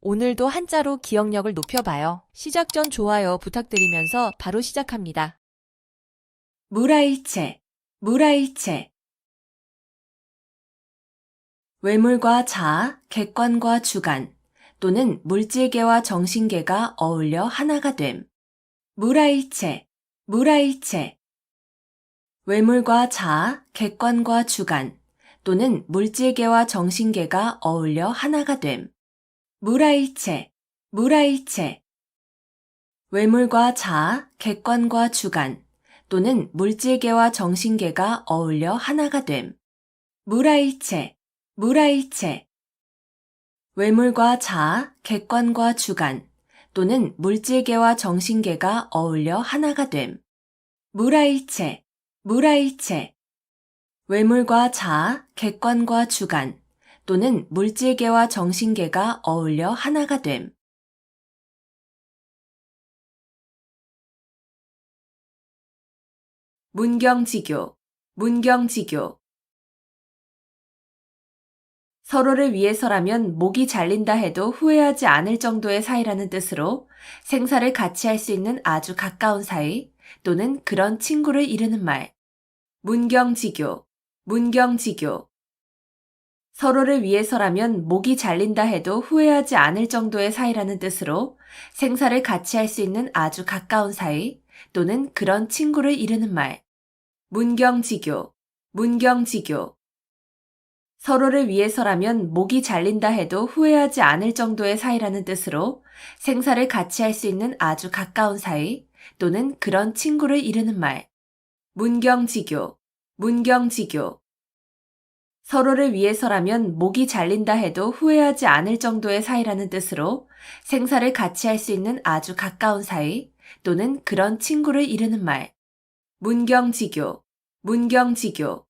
오늘도 한자로 기억력을 높여봐요. 시작 전 좋아요 부탁드리면서 바로 시작합니다. 물화일체, 물화일체. 외물과 자아, 객관과 주관 또는 물질계와 정신계가 어울려 하나가 됨. 물화일체, 물화일체. 외물과 자아, 객관과 주관 또는 물질계와 정신계가 어울려 하나가 됨. 물화일체, 물화일체. 외물과 자아, 객관과 주관 또는 물질계와 정신계가 어울려 하나가 됨. 물화일체, 물화일체. 외물과 자아, 객관과 주관 또는 물질계와 정신계가 어울려 하나가 됨. 물화일체, 물화일체. 외물과 자아, 객관과 주관 또는 물질계와 정신계가 어울려 하나가 됨. 문경지교, 문경지교. 서로를 위해서라면 목이 잘린다 해도 후회하지 않을 정도의 사이라는 뜻으로 생사를 같이 할 수 있는 아주 가까운 사이 또는 그런 친구를 이르는 말. 문경지교, 문경지교. 서로를 위해서라면 목이 잘린다 해도 후회하지 않을 정도의 사이라는 뜻으로 생사를 같이 할 수 있는 아주 가까운 사이 또는 그런 친구를 이르는 말. 문경지교, 문경지교. 서로를 위해서라면 목이 잘린다 해도 후회하지 않을 정도의 사이라는 뜻으로 생사를 같이 할 수 있는 아주 가까운 사이 또는 그런 친구를 이르는 말. 문경지교, 문경지교. 서로를 위해서라면 목이 잘린다 해도 후회하지 않을 정도의 사이라는 뜻으로 생사를 같이 할 수 있는 아주 가까운 사이 또는 그런 친구를 이르는 말. 문경지교, 문경지교.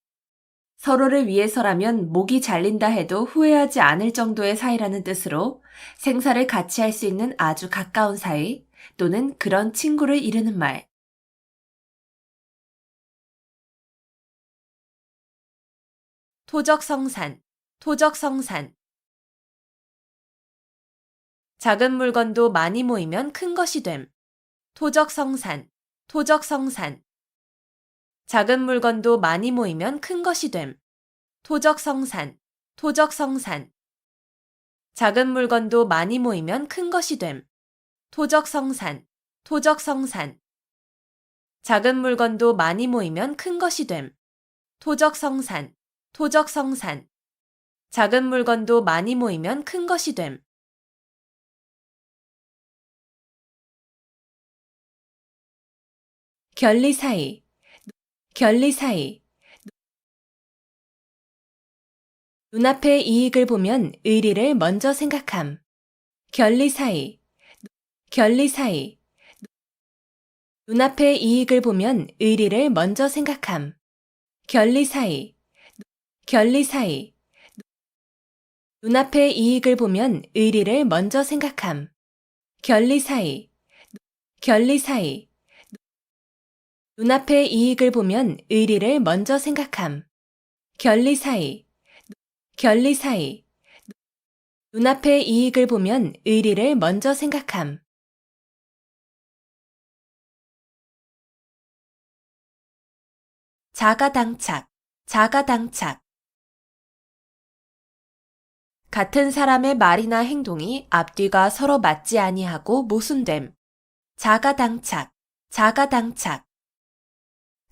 서로를 위해서라면 목이 잘린다 해도 후회하지 않을 정도의 사이라는 뜻으로 생사를 같이 할 수 있는 아주 가까운 사이 또는 그런 친구를 이르는 말. 토적성산, 토적성산. 작은 물건도 많이 모이면 큰 것이 됨. 토적성산, 토적성산. 작은 물건도 많이 모이면 큰 것이 됨. 토적성산, 토적성산. 작은 물건도 많이 모이면 큰 것이 됨. 토적성산, 토적성산. 작은 물건도 많이 모이면 큰 것이 됨. 토적성산, 토적성산. 작은 물건도 많이 모이면 큰 것이 됨. 결리사이, 결리사이. 눈앞의 이익을 보면 의리를 먼저 생각함. 결리사이, 결리사이. 눈앞의 이익을 보면 의리를 먼저 생각함. 결리사이, 결리사이. 눈앞의 이익을 보면 의리를 먼저 생각함. 결리사이, 결리사이. 눈앞의 이익을 보면 의리를 먼저 생각함. 결리사이, 결리사이. 눈앞의 이익을 보면 의리를 먼저 생각함. 자가당착, 자가당착. 같은 사람의 말이나 행동이 앞뒤가 서로 맞지 아니하고 모순됨. 자가당착, 자가당착.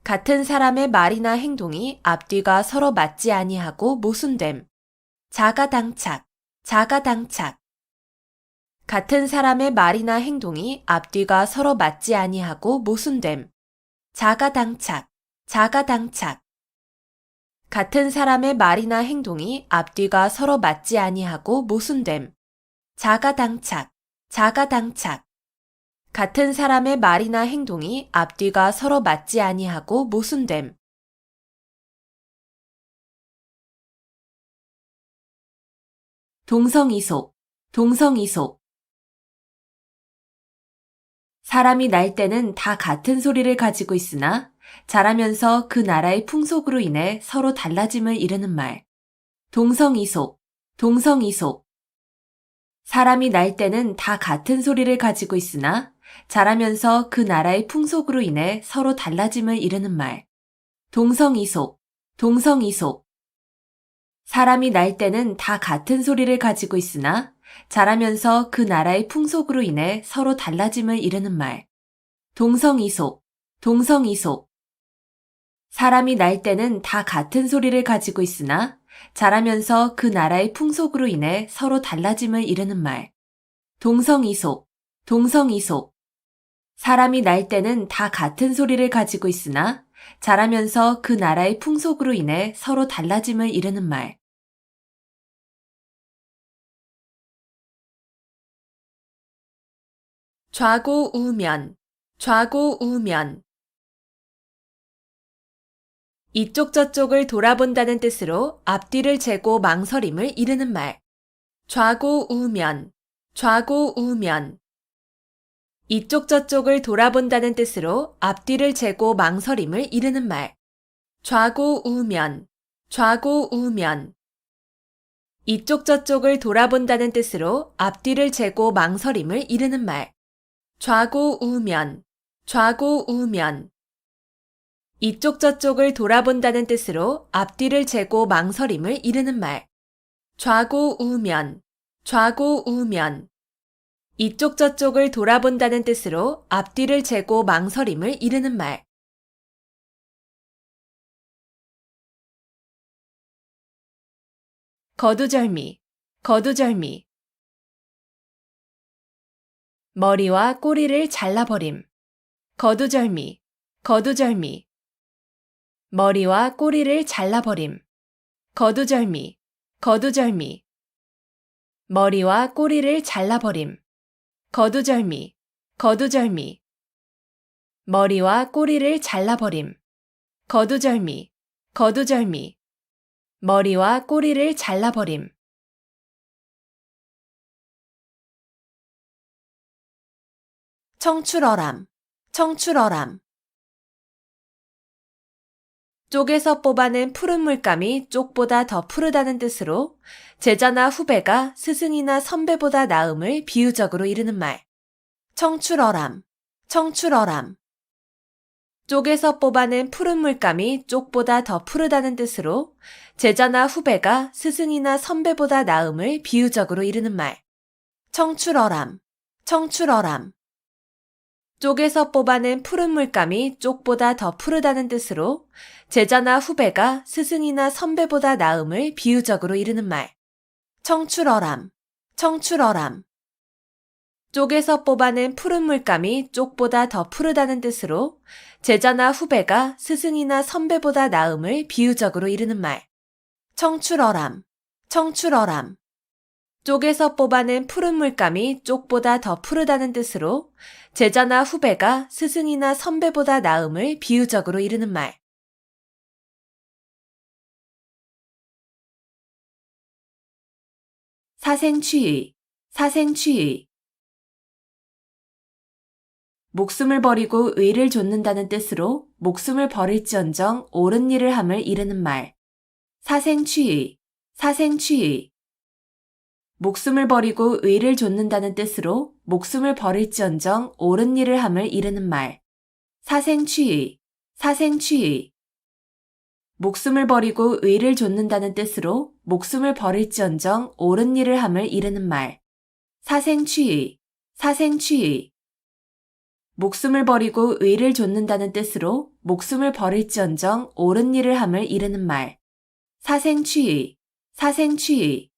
같은 사람의 말이나 행동이 앞뒤가 서로 맞지 아니하고 모순됨. 자가당착, 자가당착. 같은 사람의 말이나 행동이 앞뒤가 서로 맞지 아니하고 모순됨. 자가당착, 자가당착. 같은 사람의 말이나 행동이 앞뒤가 서로 맞지 아니하고 모순됨. 자가당착, 자가당착. 같은 사람의 말이나 행동이 앞뒤가 서로 맞지 아니하고 모순됨. 동성이속, 동성이속. 사람이 날 때는 다 같은 소리를 가지고 있으나 자라면서 그 나라의 풍속으로 인해 서로 달라짐을 이르는 말. 동성이속, 동성이속. 사람이 날 때는 다 같은 소리를 가지고 있으나 자라면서 그 나라의 풍속으로 인해 서로 달라짐을 이르는 말. 동성이속, 동성이속. 사람이 날 때는 다 같은 소리를 가지고 있으나 자라면서 그 나라의 풍속으로 인해 서로 달라짐을 이르는 말. 동성이속, 동성이속. 사람이 날 때는 다 같은 소리를 가지고 있으나 자라면서 그 나라의 풍속으로 인해 서로 달라짐을 이르는 말. 동성이속, 동성이속. 사람이 날 때는 다 같은 소리를 가지고 있으나 자라면서 그 나라의 풍속으로 인해 서로 달라짐을 이르는 말. 좌고우면, 좌고우면. 이쪽 저쪽을 돌아본다는 뜻으로 앞뒤를 재고 망설임을 이르는 말. 좌고우면, 좌고우면. 이쪽 저쪽을 돌아본다는 뜻으로 앞뒤를 재고 망설임을 이르는 말. 좌고우면, 좌고우면. 이쪽 저쪽을 돌아본다는 뜻으로 앞뒤를 재고 망설임을 이르는 말. 좌고우면, 좌고우면. 이쪽 저쪽을 돌아본다는 뜻으로 앞뒤를 재고 망설임을 이르는 말. 좌고우면, 좌고우면. 이쪽 저쪽을 돌아본다는 뜻으로 앞뒤를 재고 망설임을 이르는 말. 거두절미, 거두절미. 머리와 꼬리를 잘라버림. 거두절미, 거두절미. 머리와 꼬리를 잘라버림. 거두절미, 거두절미. 머리와 꼬리를 잘라버림. 거두절미, 거두절미. 머리와 꼬리를 잘라버림. 거두절미, 거두절미. 머리와 꼬리를 잘라버림. 청출어람, 청출어람. 쪽에서 뽑아낸 푸른 물감이 쪽보다 더 푸르다는 뜻으로 제자나 후배가 스승이나 선배보다 나음을 비유적으로 이르는 말. 청출어람, 청출어람. 쪽에서 뽑아낸 푸른 물감이 쪽보다 더 푸르다는 뜻으로 제자나 후배가 스승이나 선배보다 나음을 비유적으로 이르는 말. 청출어람, 청출어람. 쪽에서 뽑아낸 푸른 물감이 쪽보다 더 푸르다는 뜻으로 제자나 후배가 스승이나 선배보다 나음을 비유적으로 이르는 말. 청출어람, 청출어람. 쪽에서 뽑아낸 푸른 물감이 쪽보다 더 푸르다는 뜻으로 제자나 후배가 스승이나 선배보다 나음을 비유적으로 이르는 말. 청출어람, 청출어람. 쪽에서 뽑아낸 푸른 물감이 쪽보다 더 푸르다는 뜻으로 제자나 후배가 스승이나 선배보다 나음을 비유적으로 이르는 말. 사생취의, 사생취의. 목숨을 버리고 의를 좇는다는 뜻으로 목숨을 버릴지언정 옳은 일을 함을 이르는 말. 사생취의, 사생취의. 목숨을 버리고 의를 좇는다는 뜻으로 목숨을 버릴지언정 옳은 일을 함을 이르는 말. 사생취의, 사생취의. 목숨을 버리고 의를 좇는다는 뜻으로 목숨을 버릴지언정 옳은 일을 함을 이르는 말. 사생취의, 사생취의. 목숨을 버리고 의를 좇는다는 뜻으로 목숨을 버릴지언정 옳은 일을 함을 이르는 말. 사생취의, 사생취의.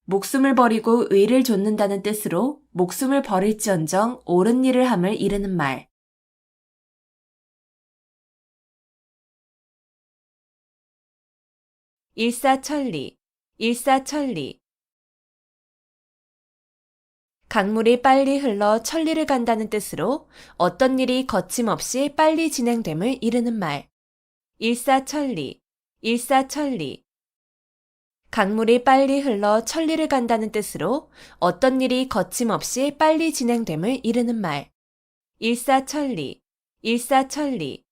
목숨을 버리고 의를 좇는다는 뜻으로 목숨을 버릴지언정 옳은 일을 함을 이르는 말. 일사천리, 일사천리. 강물이 빨리 흘러 천리를 간다는 뜻으로 어떤 일이 거침없이 빨리 진행됨을 이르는 말. 일사천리, 일사천리. 강물이 빨리 흘러 천리를 간다는 뜻으로 어떤 일이 거침없이 빨리 진행됨을 이르는 말. 일사천리, 일사천리.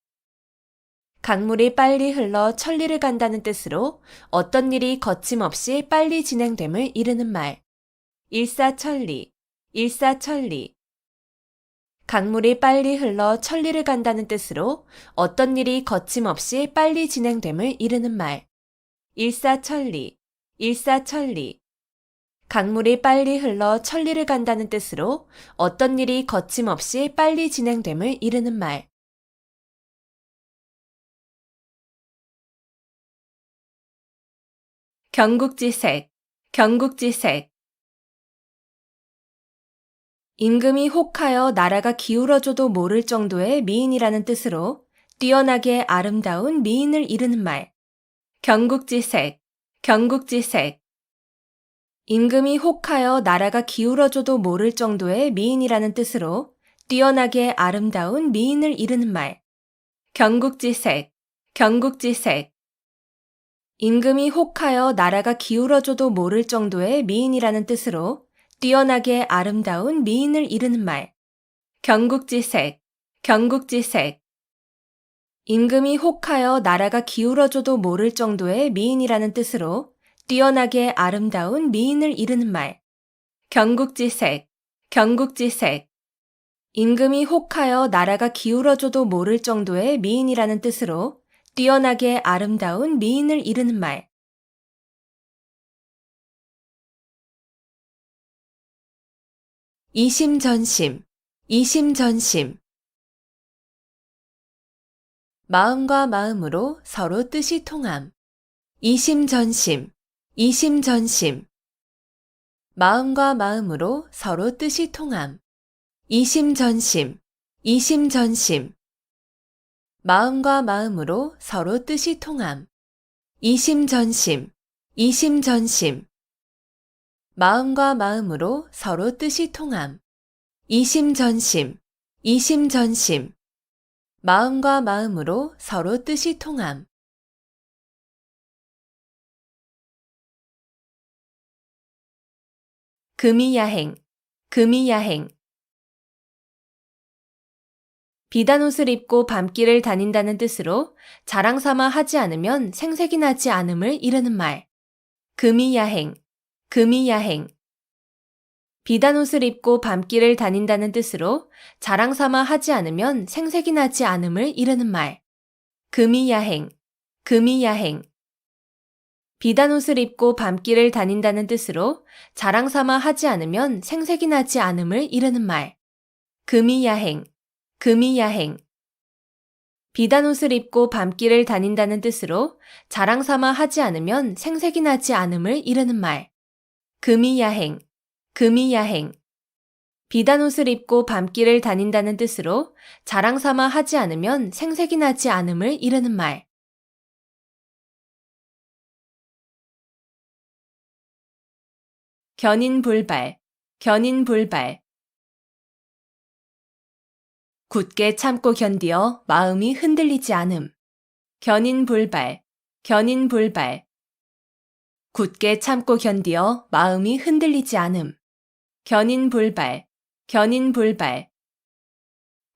강물이 빨리 흘러 천리를 간다는 뜻으로 어떤 일이 거침없이 빨리 진행됨을 이르는 말. 일사천리, 일사천리. 강물이 빨리 흘러 천리를 간다는 뜻으로 어떤 일이 거침없이 빨리 진행됨을 이르는 말. 일사천리, 일사천리. 강물이 빨리 흘러 천리를 간다는 뜻으로 어떤 일이 거침없이 빨리 진행됨을 이르는 말. 경국지색, 경국지색. 임금이 혹하여 나라가 기울어져도 모를 정도의 미인이라는 뜻으로 뛰어나게 아름다운 미인을 이르는 말. 경국지색, 경국지색. 임금이 혹하여 나라가 기울어져도 모를 정도의 미인이라는 뜻으로 뛰어나게 아름다운 미인을 이르는 말. 경국지색, 경국지색. 임금이 혹하여 나라가 기울어져도 모를 정도의 미인이라는 뜻으로 뛰어나게 아름다운 미인을 이르는 말. 경국지색, 경국지색. 임금이 혹하여 나라가 기울어져도 모를 정도의 미인이라는 뜻으로 뛰어나게 아름다운 미인을 이르는 말. 경국지색, 경국지색. 임금이 혹하여 나라가 기울어져도 모를 정도의 미인이라는 뜻으로 뛰어나게 아름다운 미인을 이르는 말. 이심전심, 이심전심. 마음과 마음으로 서로 뜻이 통함. 이심전심, 이심전심. 마음과 마음으로 서로 뜻이 통함. 이심전심, 이심전심. 마음과 마음으로 서로 뜻이 통함. 이심전심, 이심전심. 마음과 마음으로 서로 뜻이 통함. 이심전심, 이심전심. 마음과 마음으로 서로 뜻이 통함. 금이야행, 금이야행. 비단옷을 입고 밤길을 다닌다는 뜻으로 자랑삼아 하지 않으면 생색이 나지 않음을 이르는 말. 금이야행, 금이야행. 비단옷을 입고 밤길을 다닌다는 뜻으로 자랑삼아 하지 않으면 생색이 나지 않음을 이르는 말. 금이야행, 금이야행. 비단옷을 입고 밤길을 다닌다는 뜻으로 자랑삼아 하지 않으면 생색이 나지 않음을 이르는 말. 금이야행, 금이야행. 비단옷을 입고 밤길을 다닌다는 뜻으로 자랑삼아 하지 않으면 생색이 나지 않음을 이르는 말. 금이야행, 금이야행. 비단옷을 입고 밤길을 다닌다는 뜻으로 자랑삼아 하지 않으면 생색이 나지 않음을 이르는 말. 견인불발, 견인불발. 굳게 참고 견디어 마음이 흔들리지 않음. 견인불발, 견인불발. 굳게 참고 견디어 마음이 흔들리지 않음. 견인불발, 견인불발.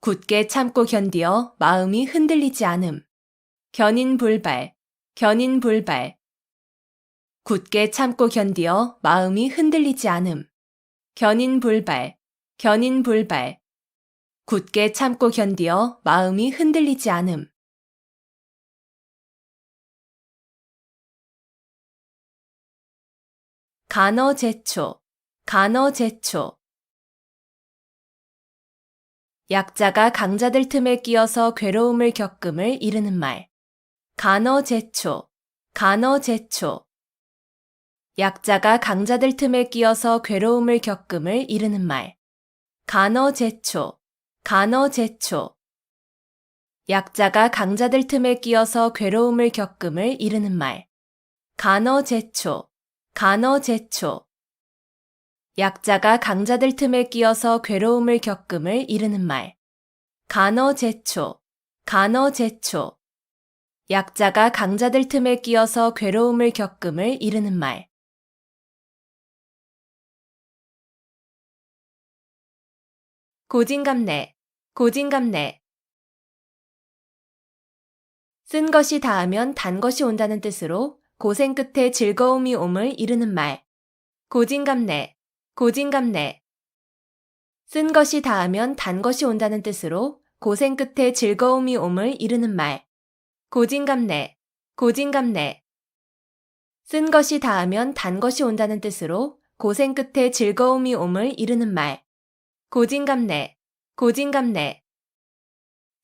굳게 참고 견디어 마음이 흔들리지 않음. 견인불발, 견인불발. 굳게 참고 견디어 마음이 흔들리지 않음. 견인불발, 견인불발. 굳게 참고 견디어 마음이 흔들리지 않음. 간어제초, 간어제초. 약자가 강자들 틈에 끼어서 괴로움을 겪음을 이르는 말. 간어제초, 간어제초. 약자가 강자들 틈에 끼어서 괴로움을 겪음을 이르는 말. 간어제초, 간어제초. 약자가 강자들 틈에 끼어서 괴로움을 겪음을 이르는 말. 간어제초, 간어제초. 약자가 강자들 틈에 끼어서 괴로움을 겪음을 이르는 말. 간어제초, 간어제초. 약자가 강자들 틈에 끼어서 괴로움을 겪음을 이르는 말. 고진감래, 고진감래. 쓴 것이 닿으면 단 것이 온다는 뜻으로 고생 끝에 즐거움이 옴을 이르는 말. 고진감래, 고진감래. 쓴 것이 닿으면 단 것이 온다는 뜻으로 고생 끝에 즐거움이 옴을 이르는 말. 고진감래, 고진감래. 쓴 것이 닿으면 단 것이 온다는 뜻으로 고생 끝에 즐거움이 옴을 이르는 말. 고진감래, 고진감래.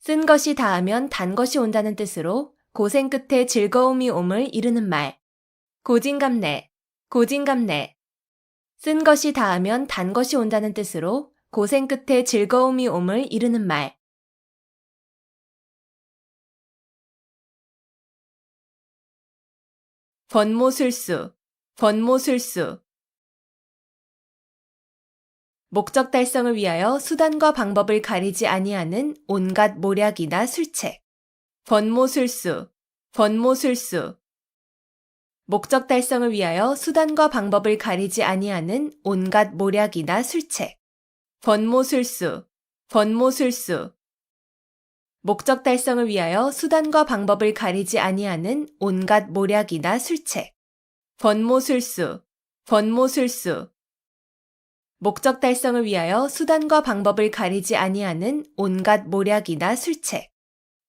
쓴 것이 닿으면 단 것이 온다는 뜻으로 고생 끝에 즐거움이 옴을 이르는 말. 고진감래, 고진감래. 쓴 것이 닿으면 단 것이 온다는 뜻으로 고생 끝에 즐거움이 옴을 이르는 말. 번모술수, 번모술수. 목적 달성을 위하여 수단과 방법을 가리지 아니하는 온갖 모략이나 술책. 번모술수, 번모술수. 목적 달성을 위하여 수단과 방법을 가리지 아니하는 온갖 모략이나 술책. 번모술수, 번모술수. 목적 달성을 위하여 수단과 방법을 가리지 아니하는 온갖 모략이나 술책. 번모술수, 번모술수. 목적 달성을 위하여 수단과 방법을 가리지 아니하는 온갖 모략이나 술책.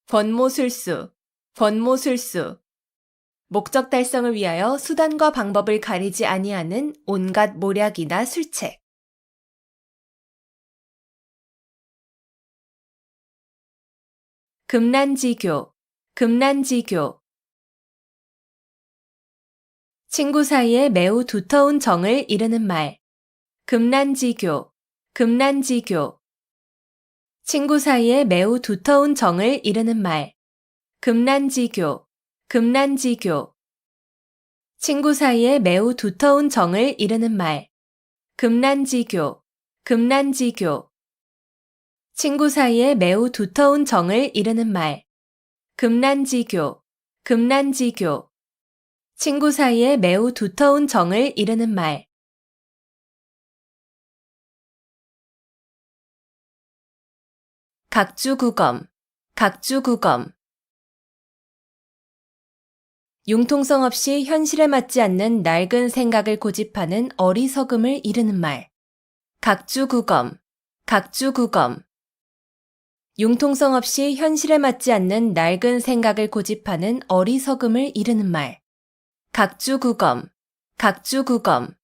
번모술수, 번모술수. 목적 달성을 위하여 수단과 방법을 가리지 아니하는 온갖 모략이나 술책. 금난지교, 금난지교. 친구 사이에 매우 두터운 정을 이르는 말. 금난지교, 금난지교. 친구 사이에 매우 두터운 정을 이르는 말. 금난지교, 금난지교. 친구 사이에 매우 두터운 정을 이르는 말. 금난지교, 금난지교. 친구 사이에 매우 두터운 정을 이르는 말. 금난지교, 금난지교. 친구 사이에 매우 두터운 정을 이르는 말. 각주구검, 각주구검. 융통성 없이 현실에 맞지 않는 낡은 생각을 고집하는 어리석음을 이르는 말. 각주구검, 각주구검. 융통성 없이 현실에 맞지 않는 낡은 생각을 고집하는 어리석음을 이르는 말. 각주구검, 각주구검.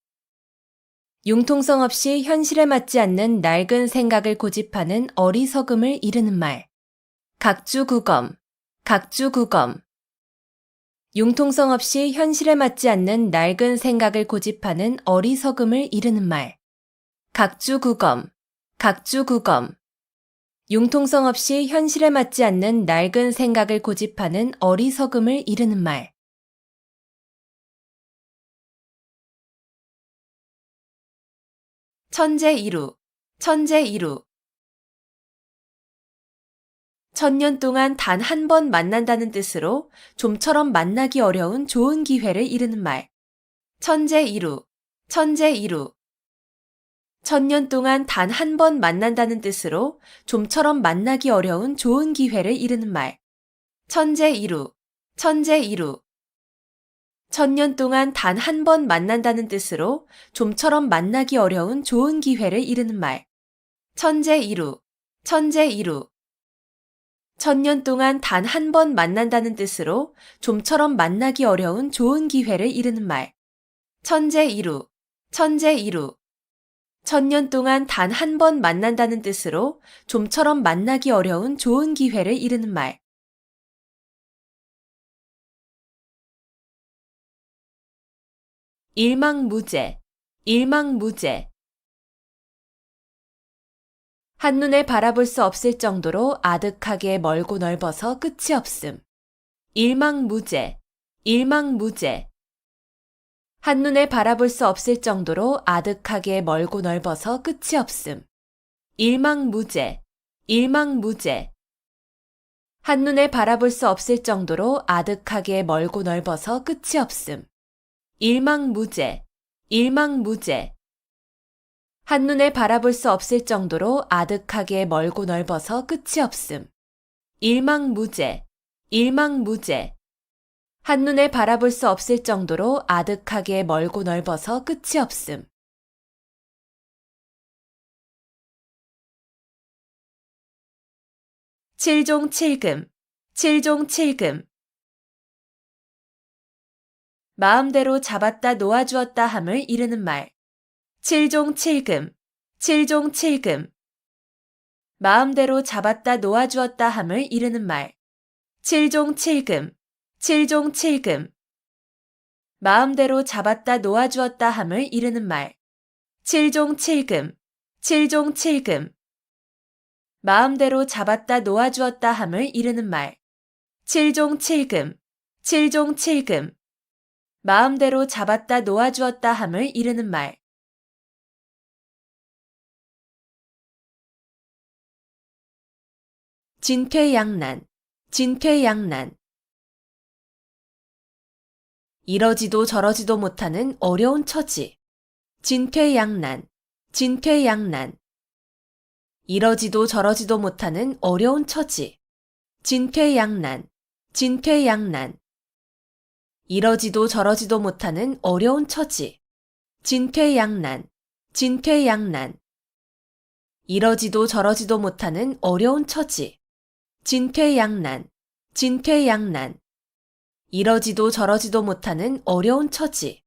융통성 없이 현실에 맞지 않는 낡은 생각을 고집하는 어리석음을 이르는 말. 각주구검, 각주구검. 융통성 없이 현실에 맞지 않는 낡은 생각을 고집하는 어리석음을 이르는 말. 각주구검, 각주구검. 융통성 없이 현실에 맞지 않는 낡은 생각을 고집하는 어리석음을 이르는 말. 천재이루, 천재이루. 천년 동안 단 한 번 만난다는 뜻으로 좀처럼 만나기 어려운 좋은 기회를 이르는 말. 천재이루, 천재이루. 천년 동안 단 한 번 만난다는 뜻으로 좀처럼 만나기 어려운 좋은 기회를 이르는 말. 천재이루, 천재이루. 천년 동안 단 한 번 만난다는 뜻으로 좀처럼 만나기 어려운 좋은 기회를 이르는 말. 천재이루, 천재이루. 천년 동안 단 한 번 만난다는 뜻으로 좀처럼 만나기 어려운 좋은 기회를 이르는 말. 천재이루, 천재이루. 천년 동안 단 한 번 만난다는 뜻으로 좀처럼 만나기 어려운 좋은 기회를 이르는 말. 일망무제, 일망무제. 한눈에 바라볼 수 없을 정도로 아득하게 멀고 넓어서 끝이 없음. 일망무제, 일망무제. 한눈에 바라볼 수 없을 정도로 아득하게 멀고 넓어서 끝이 없음. 일망무제, 일망무제. 한눈에 바라볼 수 없을 정도로 아득하게 멀고 넓어서 끝이 없음. 일망무제, 일망무제. 한눈에 바라볼 수 없을 정도로 아득하게 멀고 넓어서 끝이 없음. 일망무제, 일망무제. 한눈에 바라볼 수 없을 정도로 아득하게 멀고 넓어서 끝이 없음. 칠종칠금, 칠종칠금. 마음대로 잡았다 놓아주었다 함을 이르는 말. 칠종칠금, 칠종칠금. 마음대로 잡았다 놓아주었다 함을 이르는 말. 칠종칠금, 칠종칠금. 마음대로 잡았다 놓아주었다 함을 이르는 말. 칠종칠금, 칠종칠금. 마음대로 잡았다 놓아주었다 함을 이르는 말. 칠종칠금, 칠종칠금. 마음대로 잡았다 놓아주었다 함을 이르는 말. 진퇴양난, 진퇴양난. 이러지도 저러지도 못하는 어려운 처지. 진퇴양난, 진퇴양난. 이러지도 저러지도 못하는 어려운 처지. 진퇴양난, 진퇴양난. 이러지도 저러지도 못하는 어려운 처지. 진퇴양난, 진퇴양난. 이러지도 저러지도 못하는 어려운 처지. 진퇴양난, 진퇴양난. 이러지도 저러지도 못하는 어려운 처지.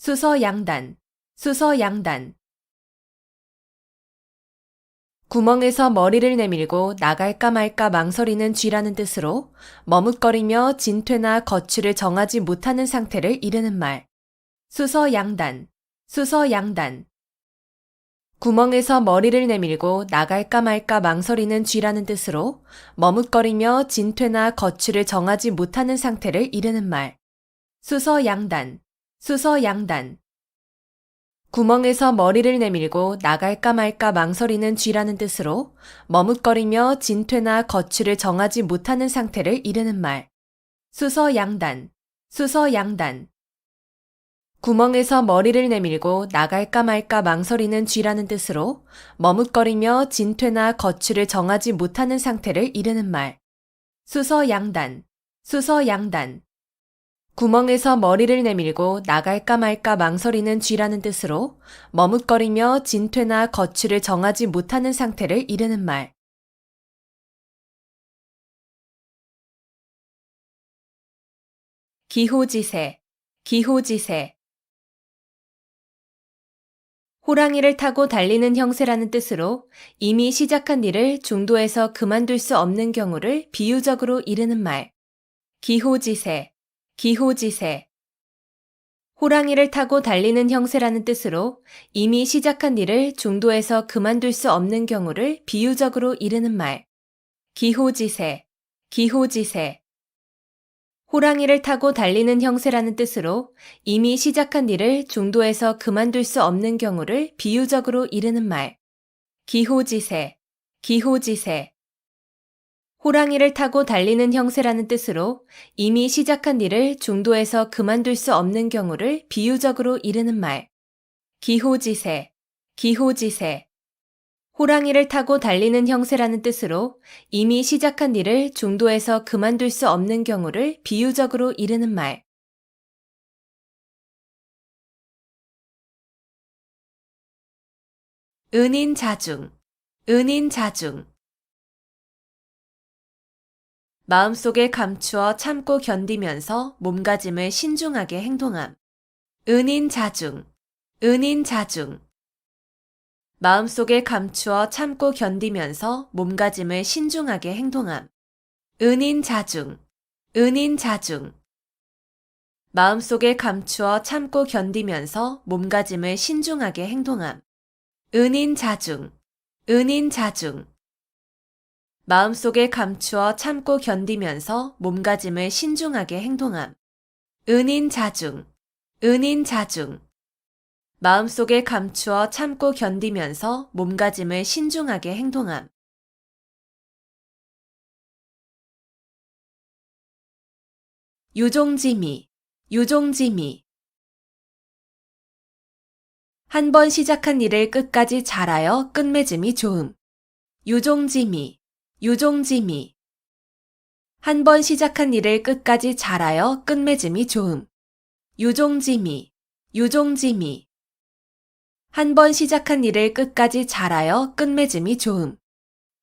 수서양단, 수서양단. 구멍에서 머리를 내밀고 나갈까 말까 망설이는 쥐라는 뜻으로 머뭇거리며 진퇴나 거취를 정하지 못하는 상태를 이르는 말. 수서양단, 수서양단. 구멍에서 머리를 내밀고 나갈까 말까 망설이는 쥐라는 뜻으로 머뭇거리며 진퇴나 거취를 정하지 못하는 상태를 이르는 말. 수서양단, 수서양단. 구멍에서 머리를 내밀고 나갈까 말까 망설이는 쥐라는 뜻으로 머뭇거리며 진퇴나 거취를 정하지 못하는 상태를 이르는 말. 수서양단, 수서양단. 구멍에서 머리를 내밀고 나갈까 말까 망설이는 쥐라는 뜻으로 머뭇거리며 진퇴나 거취를 정하지 못하는 상태를 이르는 말. 수서양단, 수서양단. 구멍에서 머리를 내밀고 나갈까 말까 망설이는 쥐라는 뜻으로 머뭇거리며 진퇴나 거취를 정하지 못하는 상태를 이르는 말. 기호지세, 기호지세. 호랑이를 타고 달리는 형세라는 뜻으로 이미 시작한 일을 중도에서 그만둘 수 없는 경우를 비유적으로 이르는 말. 기호지세, 기호지세. 호랑이를 타고 달리는 형세라는 뜻으로 이미 시작한 일을 중도에서 그만둘 수 없는 경우를 비유적으로 이르는 말. 기호지세, 기호지세. 호랑이를 타고 달리는 형세라는 뜻으로 이미 시작한 일을 중도에서 그만둘 수 없는 경우를 비유적으로 이르는 말. 기호지세, 기호지세. 호랑이를 타고 달리는 형세라는 뜻으로 이미 시작한 일을 중도에서 그만둘 수 없는 경우를 비유적으로 이르는 말. 기호지세, 기호지세. 호랑이를 타고 달리는 형세라는 뜻으로 이미 시작한 일을 중도에서 그만둘 수 없는 경우를 비유적으로 이르는 말. 은인자중, 은인자중. 마음속에 감추어 참고 견디면서 몸가짐을 신중하게 행동함. 은인자중, 은인자중. 마음속에 감추어 참고 견디면서 몸가짐을 신중하게 행동함. 은인자중, 은인자중. 마음속에 감추어 참고 견디면서 몸가짐을 신중하게 행동함. 은인자중, 은인자중. 마음속에 감추어 참고 견디면서 몸가짐을 신중하게 행동함. 은인자중, 은인자중. 마음속에 감추어 참고 견디면서 몸가짐을 신중하게 행동함. 유종지미, 유종지미. 한 번 시작한 일을 끝까지 잘하여 끝맺음이 좋음. 유종지미, 유종지미. 한 번 시작한 일을 끝까지 잘하여 끝맺음이 좋음. 유종지미, 유종지미. 한 번 시작한 일을 끝까지 잘하여 끝맺음이 좋음.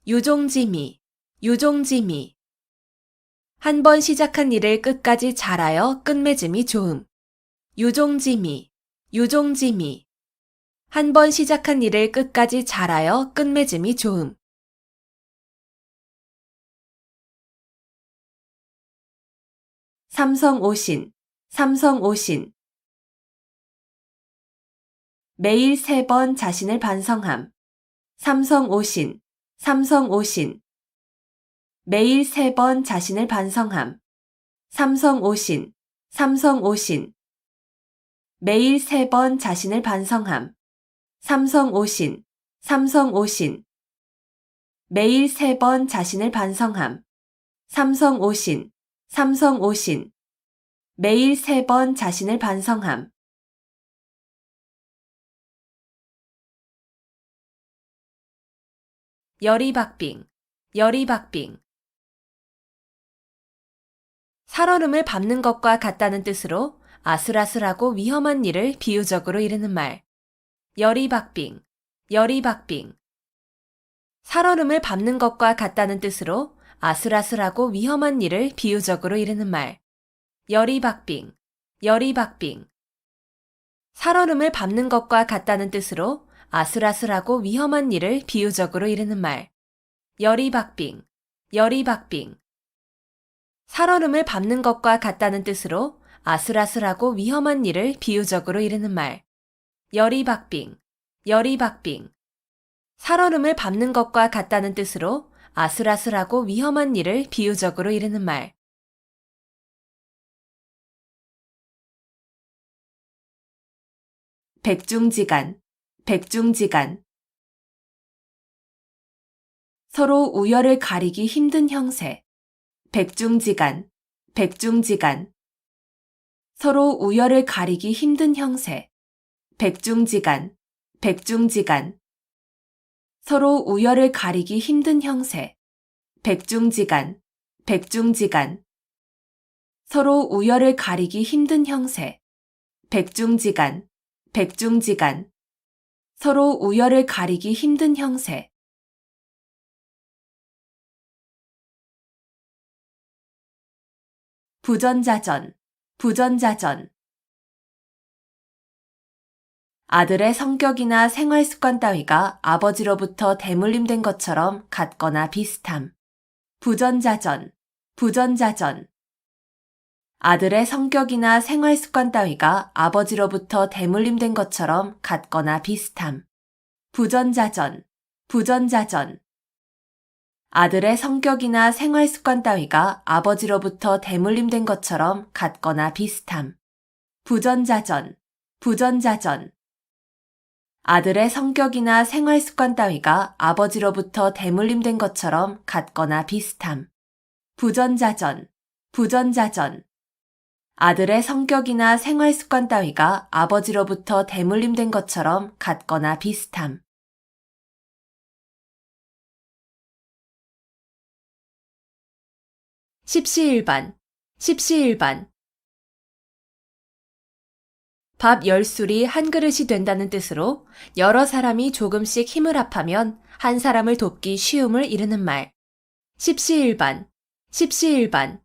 유종지미, 유종지미. 한 번 시작한 일을 끝까지 잘하여 끝맺음이 좋음. 유종지미, 유종지미. 한 번 시작한 일을 끝까지 잘하여 끝맺음이 좋음. 삼성오신, 삼성오신. 매일 3번 자신을 반성함. 삼성오신, 삼성오신. 매일 3번 자신을 반성함. 삼성오신, 삼성오신. 매일 3번 자신을 반성함. 삼성오신, 삼성오신. 매일 3번 자신을 반성함. 삼성오신, 삼성오신. 매일 3번 자신을 반성함. 열이박빙, 열이박빙. 살얼음을 밟는 것과 같다는 뜻으로 아슬아슬하고 위험한 일을 비유적으로 이르는 말. 열이박빙, 열이박빙. 살얼음을 밟는 것과 같다는 뜻으로 아슬아슬하고 위험한 일을 비유적으로 이르는 말. 열이박빙, 열이박빙. 살얼음을 밟는 것과 같다는 뜻으로 아슬아슬하고 위험한 일을 비유적으로 이르는 말. 열이박빙, 열이박빙. 살얼음을 밟는 것과 같다는 뜻으로 아슬아슬하고 위험한 일을 비유적으로 이르는 말. 열이박빙, 열이박빙. 살얼음을 밟는 것과 같다는 뜻으로 아슬아슬하고 위험한 일을 비유적으로 이르는 말. 백중지간, 백중지간. 서로 우열을 가리기 힘든 형세. 백중지간, 백중지간. 서로 우열을 가리기 힘든 형세. 백중지간, 백중지간. 서로 우열을 가리기 힘든 형세. 백중지간, 백중지간. 서로 우열을 가리기 힘든 형세. 백중지간, 백중지간. 서로 우열을 가리기 힘든 형세. 부전자전, 부전자전. 아들의 성격이나 생활 습관 따위가 아버지로부터 대물림된 것처럼 같거나 비슷함. 부전자전, 부전자전. 아들의 성격이나 생활 습관 따위가 아버지로부터 대물림된 것처럼 같거나 비슷함. 부전자전, 부전자전. 아들의 성격이나 생활 습관 따위가 아버지로부터 대물림된 것처럼 같거나 비슷함. 부전자전, 부전자전. 아들의 성격이나 생활 습관 따위가 아버지로부터 대물림된 것처럼 같거나 비슷함. 부전자전, 부전자전. 아들의 성격이나 생활 습관 따위가 아버지로부터 대물림된 것처럼 같거나 비슷함. 십시일반, 십시일반. 밥 10술이 한 그릇이 된다는 뜻으로 여러 사람이 조금씩 힘을 합하면 한 사람을 돕기 쉬움을 이르는 말. 십시일반, 십시일반.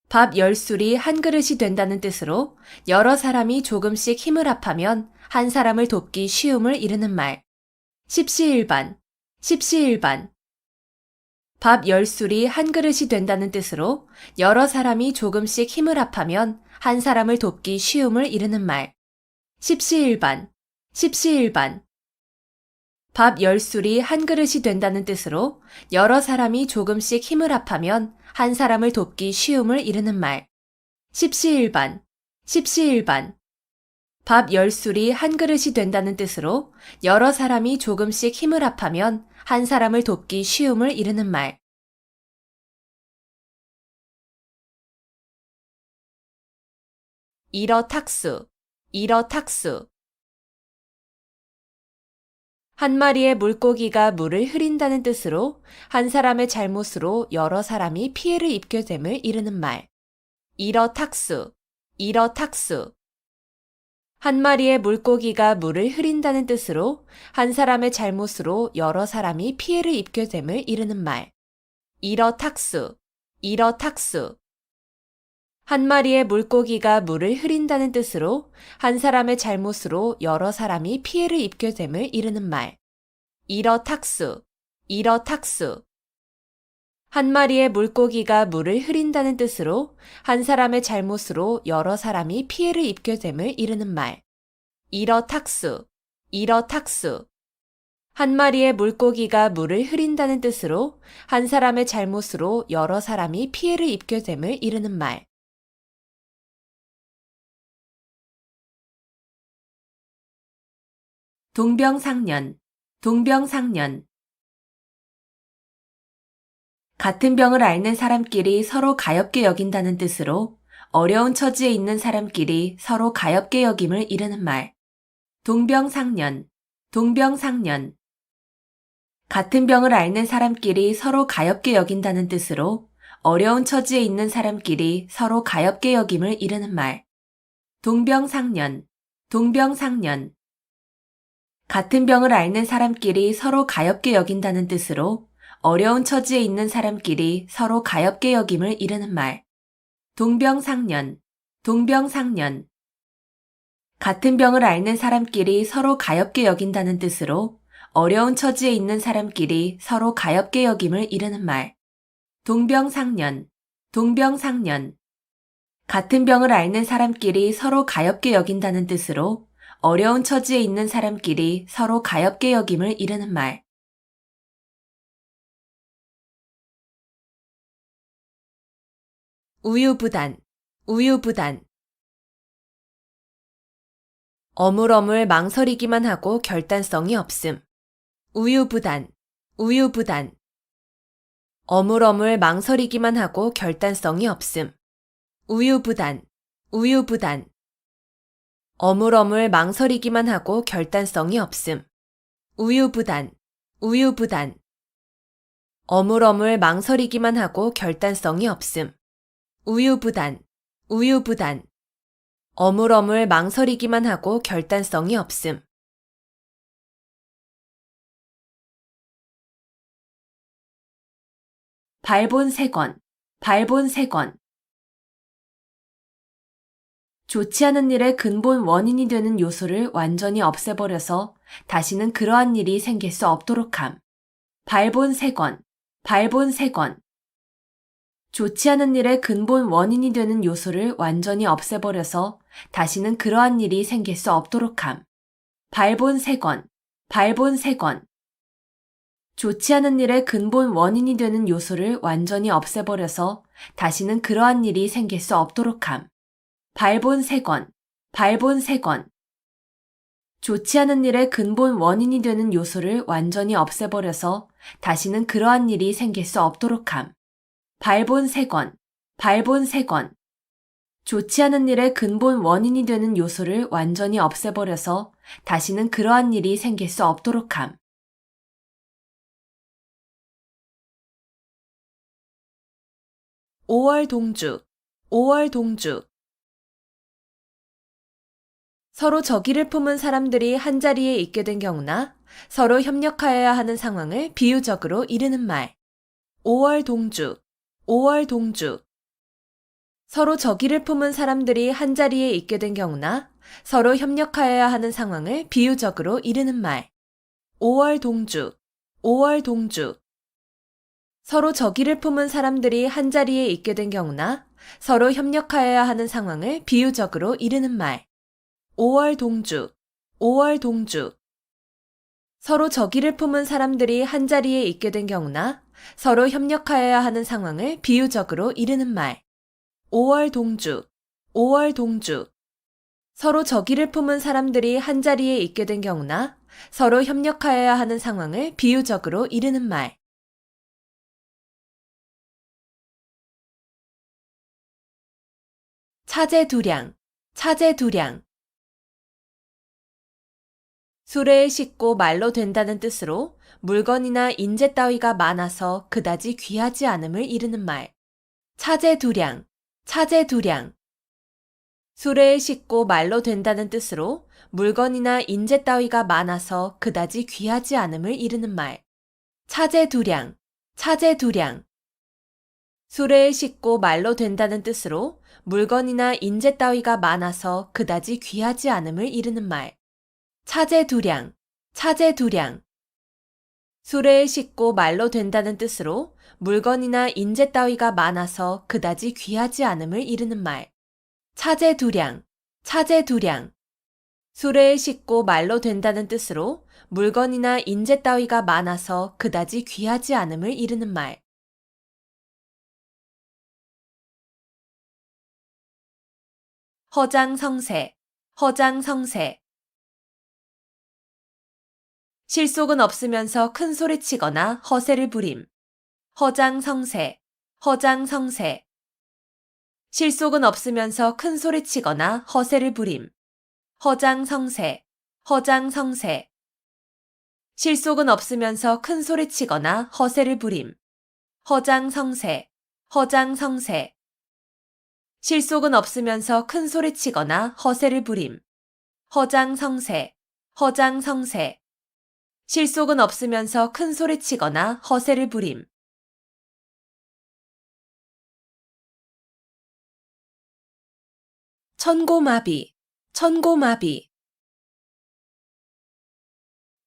밥 10술이 한 그릇이 된다는 뜻으로 여러 사람이 조금씩 힘을 합하면 한 사람을 돕기 쉬움을 이르는 말. 십시일반, 십시일반. 밥 10술이 한 그릇이 된다는 뜻으로 여러 사람이 조금씩 힘을 합하면 한 사람을 돕기 쉬움을 이르는 말. 십시일반, 십시일반. 밥 10술이 한 그릇이 된다는 뜻으로 여러 사람이 조금씩 힘을 합하면 한 사람을 돕기 쉬움을 이르는 말. 십시일반, 십시일반. 밥 10술이 한 그릇이 된다는 뜻으로 여러 사람이 조금씩 힘을 합하면 한 사람을 돕기 쉬움을 이르는 말. 일어탁수, 일어탁수. 한 마리의 물고기가 물을 흐린다는 뜻으로 한 사람의 잘못으로 여러 사람이 피해를 입게 됨을 이르는 말. 일어탁수, 일어탁수. 한 마리의 물고기가 물을 흐린다는 뜻으로 한 사람의 잘못으로 여러 사람이 피해를 입게 됨을 이르는 말. 일어탁수, 일어탁수. 한 마리의 물고기가 물을 흐린다는 뜻으로 한 사람의 잘못으로 여러 사람이 피해를 입게 됨을 이르는 말. 일어탁수, 일어탁수. 한 마리의 물고기가 물을 흐린다는 뜻으로 한 사람의 잘못으로 여러 사람이 피해를 입게 됨을 이르는 말. 일어탁수, 일어탁수. 한 마리의 물고기가 물을 흐린다는 뜻으로 한 사람의 잘못으로 여러 사람이 피해를 입게 됨을 이르는 말. 동병상련, 동병상련. 같은 병을 앓는 사람끼리 서로 가엾게 여긴다는 뜻으로 어려운 처지에 있는 사람끼리 서로 가엾게 여김을 이르는 말. 동병상련, 동병상련. 같은 병을 앓는 사람끼리 서로 가엾게 여긴다는 뜻으로 어려운 처지에 있는 사람끼리 서로 가엾게 여김을 이르는 말. 동병상련, 동병상련. 같은 병을 앓는 사람끼리 서로 가엾게 여긴다는 뜻으로 어려운 처지에 있는 사람끼리 서로 가엾게 여김을 이르는 말. 동병상련, 동병상련. 같은 병을 앓는 사람끼리 서로 가엾게 여긴다는 뜻으로 어려운 처지에 있는 사람끼리 서로 가엾게 여김을 이르는 말. 동병상련, 동병상련. 같은 병을 앓는 사람끼리 서로 가엾게 여긴다는 뜻으로 어려운 처지에 있는 사람끼리 서로 가엾게 여김을 이르는 말. 우유부단, 우유부단. 어물어물 망설이기만 하고 결단성이 없음. 우유부단, 우유부단. 어물어물 망설이기만 하고 결단성이 없음. 우유부단, 우유부단. 어물어물 망설이기만 하고 결단성이 없음. 우유부단, 우유부단. 어물어물 망설이기만 하고 결단성이 없음. 우유부단, 우유부단. 어물어물 망설이기만 하고 결단성이 없음. 발본색원, 발본색원. 좋지 않은 일의 근본 원인이 되는 요소를 완전히 없애버려서 다시는 그러한 일이 생길 수 없도록 함. 발본색원, 발본색원. 좋지 않은 일의 근본 원인이 되는 요소를 완전히 없애버려서 다시는 그러한 일이 생길 수 없도록 함. 발본색원, 발본색원. 좋지 않은 일의 근본 원인이 되는 요소를 완전히 없애버려서 다시는 그러한 일이 생길 수 없도록 함. 발본색원, 발본색원. 좋지 않은 일의 근본 원인이 되는 요소를 완전히 없애버려서 다시는 그러한 일이 생길 수 없도록 함. 발본색원, 발본색원. 좋지 않은 일의 근본 원인이 되는 요소를 완전히 없애버려서 다시는 그러한 일이 생길 수 없도록 함. 오월 동주, 오월 동주. 서로 적의를 품은 사람들이 한자리에 있게 된 경우나 서로 협력하여야 하는 상황을 비유적으로 이르는 말. 오월 동주, 오월 동주. 서로 적의를 품은 사람들이 한자리에 있게 된 경우나 서로 협력하여야 하는 상황을 비유적으로 이르는 말. 오월 동주, 오월 동주. 서로 적의를 품은 사람들이 한자리에 있게 된 경우나 서로 협력하여야 하는 상황을 비유적으로 이르는 말. 오월 동주, 오월 동주. 서로 적의를 품은 사람들이 한자리에 있게 된 경우나 서로 협력하여야 하는 상황을 비유적으로 이르는 말. 오월 동주, 오월 동주. 서로 적의를 품은 사람들이 한자리에 있게 된 경우나 서로 협력하여야 하는 상황을 비유적으로 이르는 말. 차제두량, 차제두량. 수레에 싣고 말로 된다는 뜻으로 물건이나 인재 따위가 많아서 그다지 귀하지 않음을 이르는 말. 차제두량, 차제두량. 수레에 싣고 말로 된다는 뜻으로 물건이나 인재 따위가 많아서 그다지 귀하지 않음을 이르는 말. 차제두량, 차제두량. 수레에 싣고 말로 된다는 뜻으로 물건이나 인재 따위가 많아서 그다지 귀하지 않음을 이르는 말. 차제두량, 차제두량. 수레에 싣고 말로 된다는 뜻으로 물건이나 인재 따위가 많아서 그다지 귀하지 않음을 이르는 말. 차제두량, 차제두량. 수레에 싣고 말로 된다는 뜻으로 물건이나 인재 따위가 많아서 그다지 귀하지 않음을 이르는 말. 허장성세, 허장성세. 실속은 없으면서 큰 소리치거나 허세를 부림. 허장성세, 허장성세. 실속은 없으면서 큰 소리치거나 허세를 부림. 허장성세, 허장성세. 실속은 없으면서 큰 소리치거나 허세를 부림. 허장성세, 허장성세. 실속은 없으면서 큰 소리치거나 허세를 부림. 허장성세, 허장성세. 실속은 없으면서 큰 소리치거나 허세를 부림. 천고마비, 천고마비.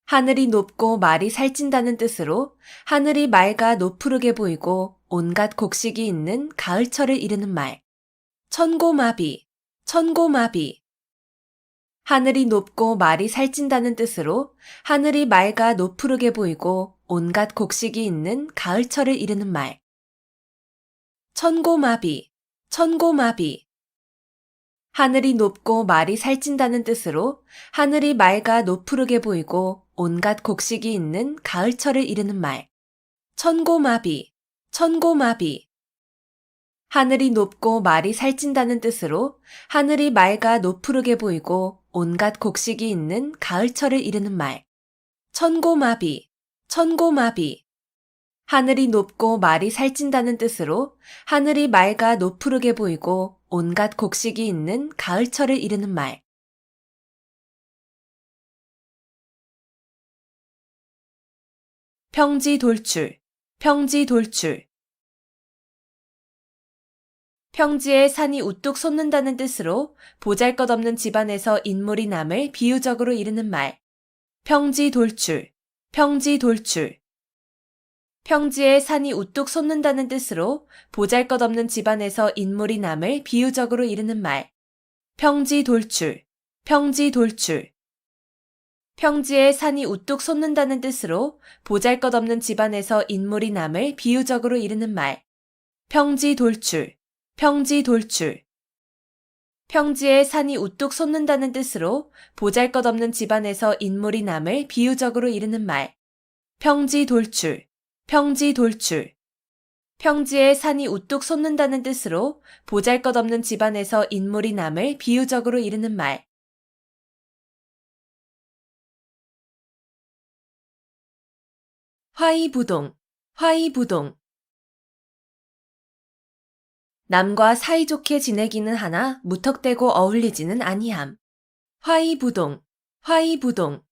하늘이 높고 말이 살찐다는 뜻으로 하늘이 맑아 노푸르게 보이고 온갖 곡식이 있는 가을철을 이르는 말. 천고마비, 천고마비. 하늘이 높고 말이 살찐다는 뜻으로 하늘이 맑아 노푸르게 보이고 온갖 곡식이 있는 가을철을 이르는 말. 천고마비, 천고마비. 하늘이 높고 말이 살찐다는 뜻으로 하늘이 맑아 노푸르게 보이고 온갖 곡식이 있는 가을철을 이르는 말. 천고마비, 천고마비. 하늘이 높고 말이 살찐다는 뜻으로 하늘이 맑아 노푸르게 보이고 온갖 곡식이 있는 가을철을 이르는 말. 천고마비, 천고마비. 하늘이 높고 말이 살찐다는 뜻으로 하늘이 맑아 노푸르게 보이고 온갖 곡식이 있는 가을철을 이르는 말. 평지돌출, 평지돌출. 평지에 산이 우뚝 솟는다는 뜻으로 보잘것없는 집안에서 인물이 남을 비유적으로 이르는 말. 평지돌출, 평지돌출. 평지에 산이 우뚝 솟는다는 뜻으로 보잘것없는 집안에서 인물이 남을 비유적으로 이르는 말. 평지돌출, 평지돌출. 평지에 산이 우뚝 솟는다는 뜻으로 보잘것없는 집안에서 인물이 남을 비유적으로 이르는 말. 평지돌출, 평지돌출. 평지에 산이 우뚝 솟는다는 뜻으로 보잘것없는 집안에서 인물이 남을 비유적으로 이르는 말. 평지돌출, 평지돌출. 평지에 산이 우뚝 솟는다는 뜻으로 보잘것없는 집안에서 인물이 남을 비유적으로 이르는 말. 화이부동, 화이부동. 남과 사이좋게 지내기는 하나 무턱대고 어울리지는 아니함. 화이부동, 화이부동.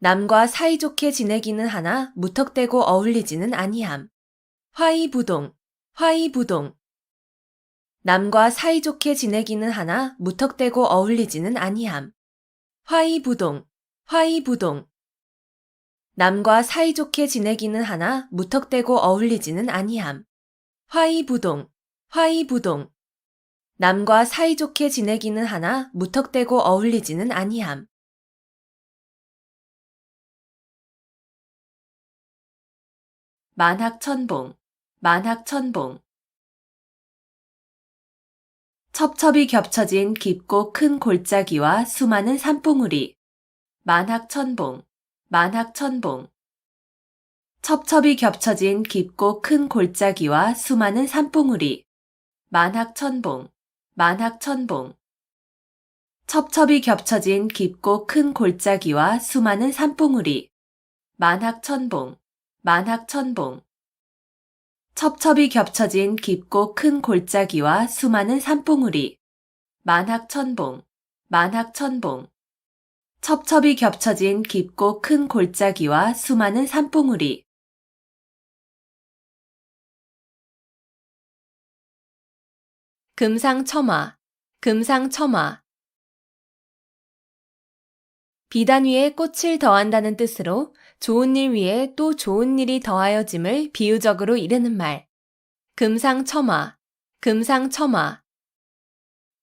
남과 사이좋게 지내기는 하나 무턱대고 어울리지는 아니함. 화이부동, 화이부동. 남과 사이좋게 지내기는 하나 무턱대고 어울리지는 아니함. 화이부동, 화이부동. 남과 사이좋게 지내기는 하나 무턱대고 어울리지는 아니함. 화이부동, 화이부동. 남과 사이좋게 지내기는 하나 무턱대고 어울리지는 아니함. 만학천봉, 만학천봉. 첩첩이 겹쳐진 깊고 큰 골짜기와 수많은 산봉우리. 만학천봉, 만학천봉. 첩첩이 겹쳐진 깊고 큰 골짜기와 수많은 산봉우리. 만학천봉, 만학천봉. 첩첩이 겹쳐진 깊고 큰 골짜기와 수많은 산봉우리. 만학천봉, 만학천봉. 첩첩이 겹쳐진 깊고 큰 골짜기와 수많은 산봉우리. 만학천봉, 만학천봉. 첩첩이 겹쳐진 깊고 큰 골짜기와 수많은 산봉우리. 금상첨화, 금상첨화. 비단 위에 꽃을 더한다는 뜻으로 좋은 일 위에 또 좋은 일이 더하여짐을 비유적으로 이르는 말. 금상첨화, 금상첨화.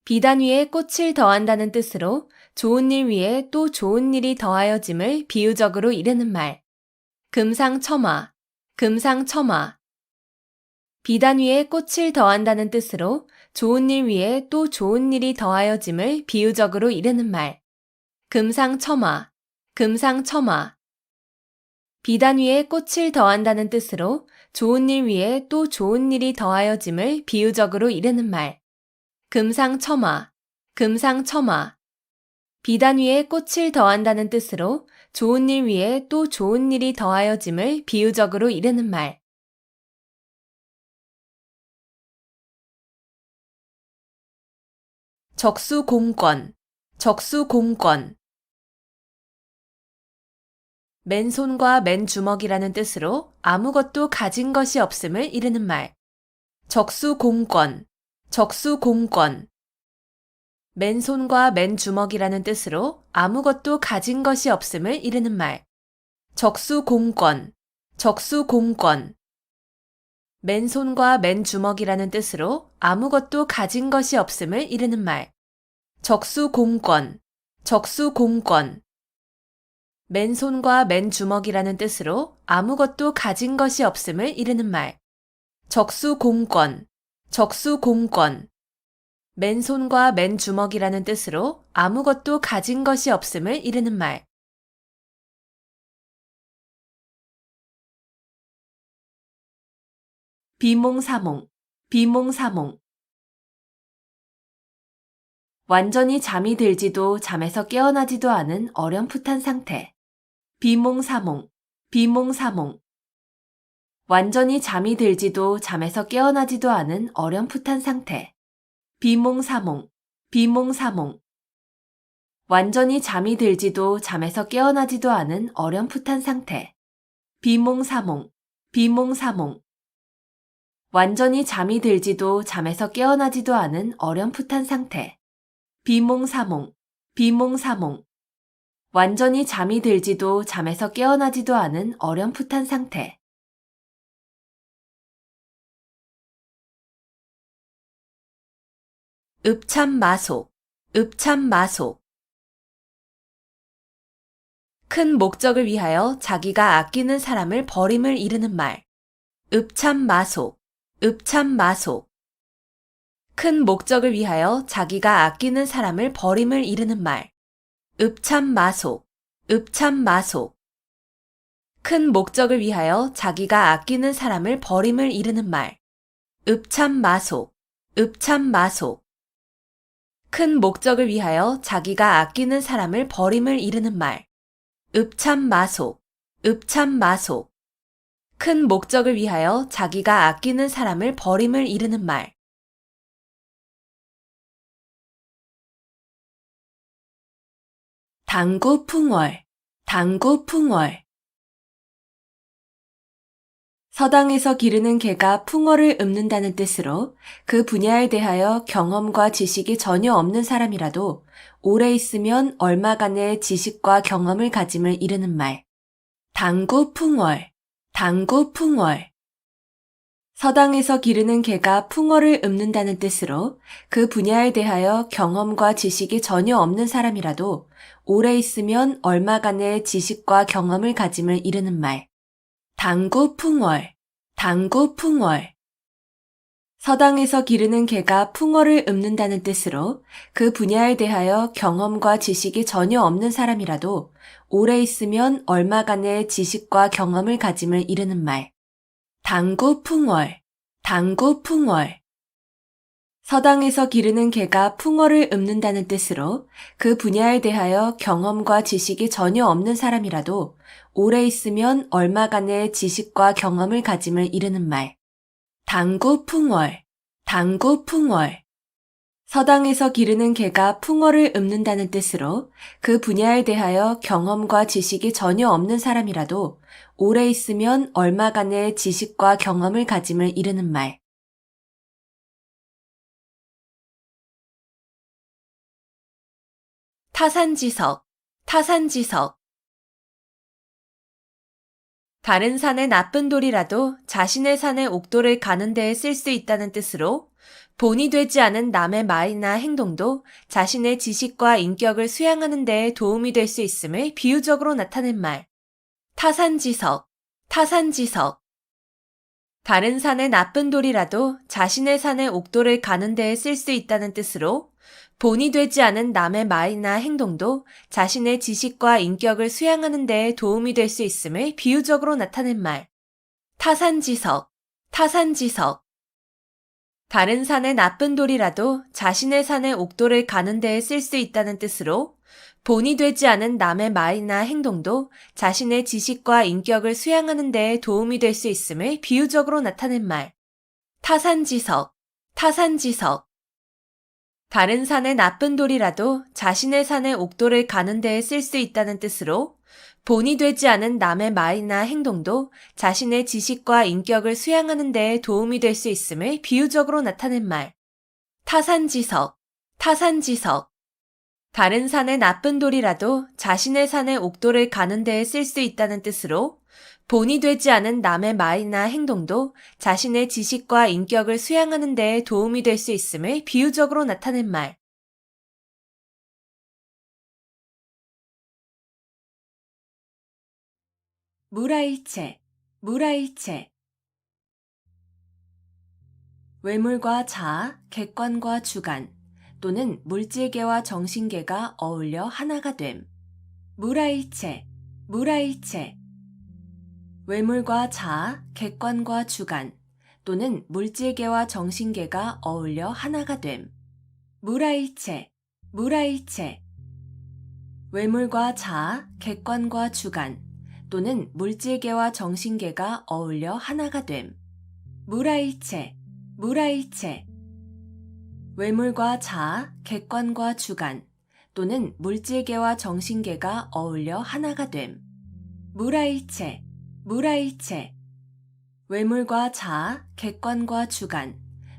비단 위에 꽃을 더한다는 뜻으로 좋은 일 위에 또 좋은 일이 더하여짐을 비유적으로 이르는 말. 금상첨화, 금상첨화. 비단 위에 꽃을 더한다는 뜻으로 좋은 일 위에 또 좋은 일이 더하여짐을 비유적으로 이르는 말. 금상첨화, 금상첨화. 비단 위에 꽃을 더한다는 뜻으로 좋은 일 위에 또 좋은 일이 더하여짐을 비유적으로 이르는 말. 금상첨화, 금상첨화. 비단 위에 꽃을 더한다는 뜻으로 좋은 일 위에 또 좋은 일이 더하여짐을 비유적으로 이르는 말. 적수공권, 적수공권. 맨손과 맨주먹이라는 뜻으로 아무것도 가진 것이 없음을 이르는 말. 적수공권, 적수공권. 맨손과 맨주먹이라는 뜻으로 아무것도 가진 것이 없음을 이르는 말. 적수공권, 적수공권. 맨손과 맨주먹이라는 뜻으로 아무것도 가진 것이 없음을 이르는 말. 적수공권, 적수공권. 맨손과 맨주먹이라는 뜻으로 아무것도 가진 것이 없음을 이르는 말. 적수공권, 적수공권. 맨손과 맨주먹이라는 뜻으로 아무것도 가진 것이 없음을 이르는 말. 비몽사몽, 비몽사몽. 완전히 잠이 들지도 잠에서 깨어나지도 않은 어렴풋한 상태. 비몽사몽, 비몽사몽. 완전히 잠이 들지도 잠에서 깨어나지도 않은 어렴풋한 상태. 비몽사몽, 비몽사몽. 완전히 잠이 들지도 잠에서 깨어나지도 않은 어렴풋한 상태. 비몽사몽, 비몽사몽. 완전히 잠이 들지도 잠에서 깨어나지도 않은 어렴풋한 상태. 비몽사몽, 비몽사몽. 완전히 잠이 들지도 잠에서 깨어나지도 않은 어렴풋한 상태. 읍참마속, 읍참마속. 큰 목적을 위하여 자기가 아끼는 사람을 버림을 이르는 말. 읍참마속, 읍참마속. 큰 목적을 위하여 자기가 아끼는 사람을 버림을 이르는 말. 읍참마속, 읍참마속. 큰 목적을 위하여 자기가 아끼는 사람을 버림을 이르는 말. 읍참마속, 읍참마속. 큰 목적을 위하여 자기가 아끼는 사람을 버림을 이르는 말. 읍참마속, 읍참마속. 큰 목적을 위하여 자기가 아끼는 사람을 버림을 이르는 말. 당구풍월, 당구풍월. 서당에서 기르는 개가 풍어를 읊는다는 뜻으로 그 분야에 대하여 경험과 지식이 전혀 없는 사람이라도 오래 있으면 얼마간의 지식과 경험을 가짐을 이르는 말. 당구풍월, 당구풍월. 서당에서 기르는 개가 풍어를 읊는다는 뜻으로 그 분야에 대하여 경험과 지식이 전혀 없는 사람이라도 오래 있으면 얼마간의 지식과 경험을 가짐을 이르는 말. 당구풍월, 당구풍월. 서당에서 기르는 개가 풍어를 읊는다는 뜻으로 그 분야에 대하여 경험과 지식이 전혀 없는 사람이라도 오래 있으면 얼마간의 지식과 경험을 가짐을 이르는 말. 당구풍월, 당구풍월. 서당에서 기르는 개가 풍어를 읊는다는 뜻으로 그 분야에 대하여 경험과 지식이 전혀 없는 사람이라도 오래 있으면 얼마간의 지식과 경험을 가짐을 이르는 말. 당구풍월, 당구풍월. 서당에서 기르는 개가 풍어를 읊는다는 뜻으로 그 분야에 대하여 경험과 지식이 전혀 없는 사람이라도 오래 있으면 얼마간의 지식과 경험을 가짐을 이르는 말. 타산지석, 타산지석. 다른 산의 나쁜 돌이라도 자신의 산의 옥돌을 가는 데에 쓸 수 있다는 뜻으로 본이 되지 않은 남의 말이나 행동도 자신의 지식과 인격을 수양하는 데에 도움이 될 수 있음을 비유적으로 나타낸 말. 타산지석, 타산지석. 다른 산의 나쁜 돌이라도 자신의 산의 옥돌을 가는 데에 쓸 수 있다는 뜻으로 본이 되지 않은 남의 말이나 행동도 자신의 지식과 인격을 수양하는 데에 도움이 될 수 있음을 비유적으로 나타낸 말. 타산지석, 타산지석. 다른 산의 나쁜 돌이라도 자신의 산의 옥돌을 가는 데에 쓸 수 있다는 뜻으로 본이 되지 않은 남의 말이나 행동도 자신의 지식과 인격을 수양하는 데에 도움이 될 수 있음을 비유적으로 나타낸 말. 타산지석, 타산지석. 다른 산의 나쁜 돌이라도 자신의 산의 옥돌을 가는 데에 쓸 수 있다는 뜻으로 본이 되지 않은 남의 말이나 행동도 자신의 지식과 인격을 수양하는 데에 도움이 될 수 있음을 비유적으로 나타낸 말. 타산지석, 타산지석. 다른 산의 나쁜 돌이라도 자신의 산의 옥돌을 가는 데에 쓸 수 있다는 뜻으로 본이 되지 않은 남의 말이나 행동도 자신의 지식과 인격을 수양하는 데에 도움이 될 수 있음을 비유적으로 나타낸 말. 무라일체, 무라일체. 외물과 자아, 객관과 주관, 또는 물질계와 정신계가 어울려 하나가 됨. 무라일체, 무라일체. 외물과 자아, 객관과 주관, 또는 물질계와 정신계가 어울려 하나가 됨. 무라일체, 무라일체. 외물과 자아, 객관과 주관, 또는 물질계와 정신계가 어울려 하나가 됨. 무라일체, 무라일체. 외물과 자아, 객관과 주관, 또는 물질계와 정신계가 어울려 하나가 됨. 무라일체, 무라일체. 외물과 자아, 객관과 주관,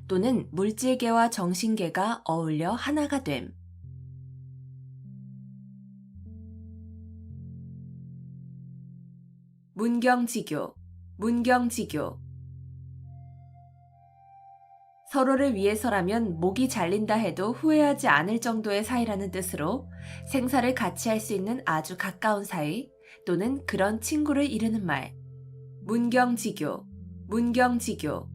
또는 물질계와 정신계가 어울려 하나가 됨. 문경지교, 문경지교. 서로를 위해서라면 목이 잘린다 해도 후회하지 않을 정도의 사이라는 뜻으로 생사를 같이 할 수 있는 아주 가까운 사이 또는 그런 친구를 이르는 말. 문경지교, 문경지교.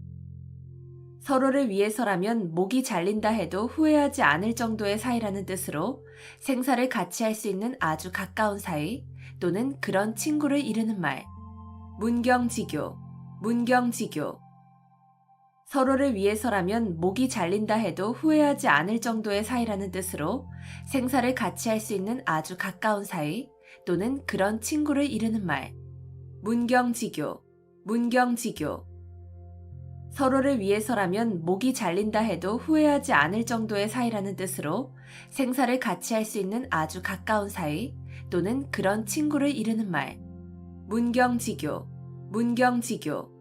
서로를 위해서라면 목이 잘린다 해도 후회하지 않을 정도의 사이라는 뜻으로 생사를 같이 할 수 있는 아주 가까운 사이 또는 그런 친구를 이르는 말. 문경지교, 문경지교. 서로를 위해서라면 목이 잘린다 해도 후회하지 않을 정도의 사이라는 뜻으로 생사를 같이 할 수 있는 아주 가까운 사이 또는 그런 친구를 이르는 말. 문경지교, 문경지교. 서로를 위해서라면 목이 잘린다 해도 후회하지 않을 정도의 사이라는 뜻으로 생사를 같이 할 수 있는 아주 가까운 사이 또는 그런 친구를 이르는 말. 문경지교, 문경지교.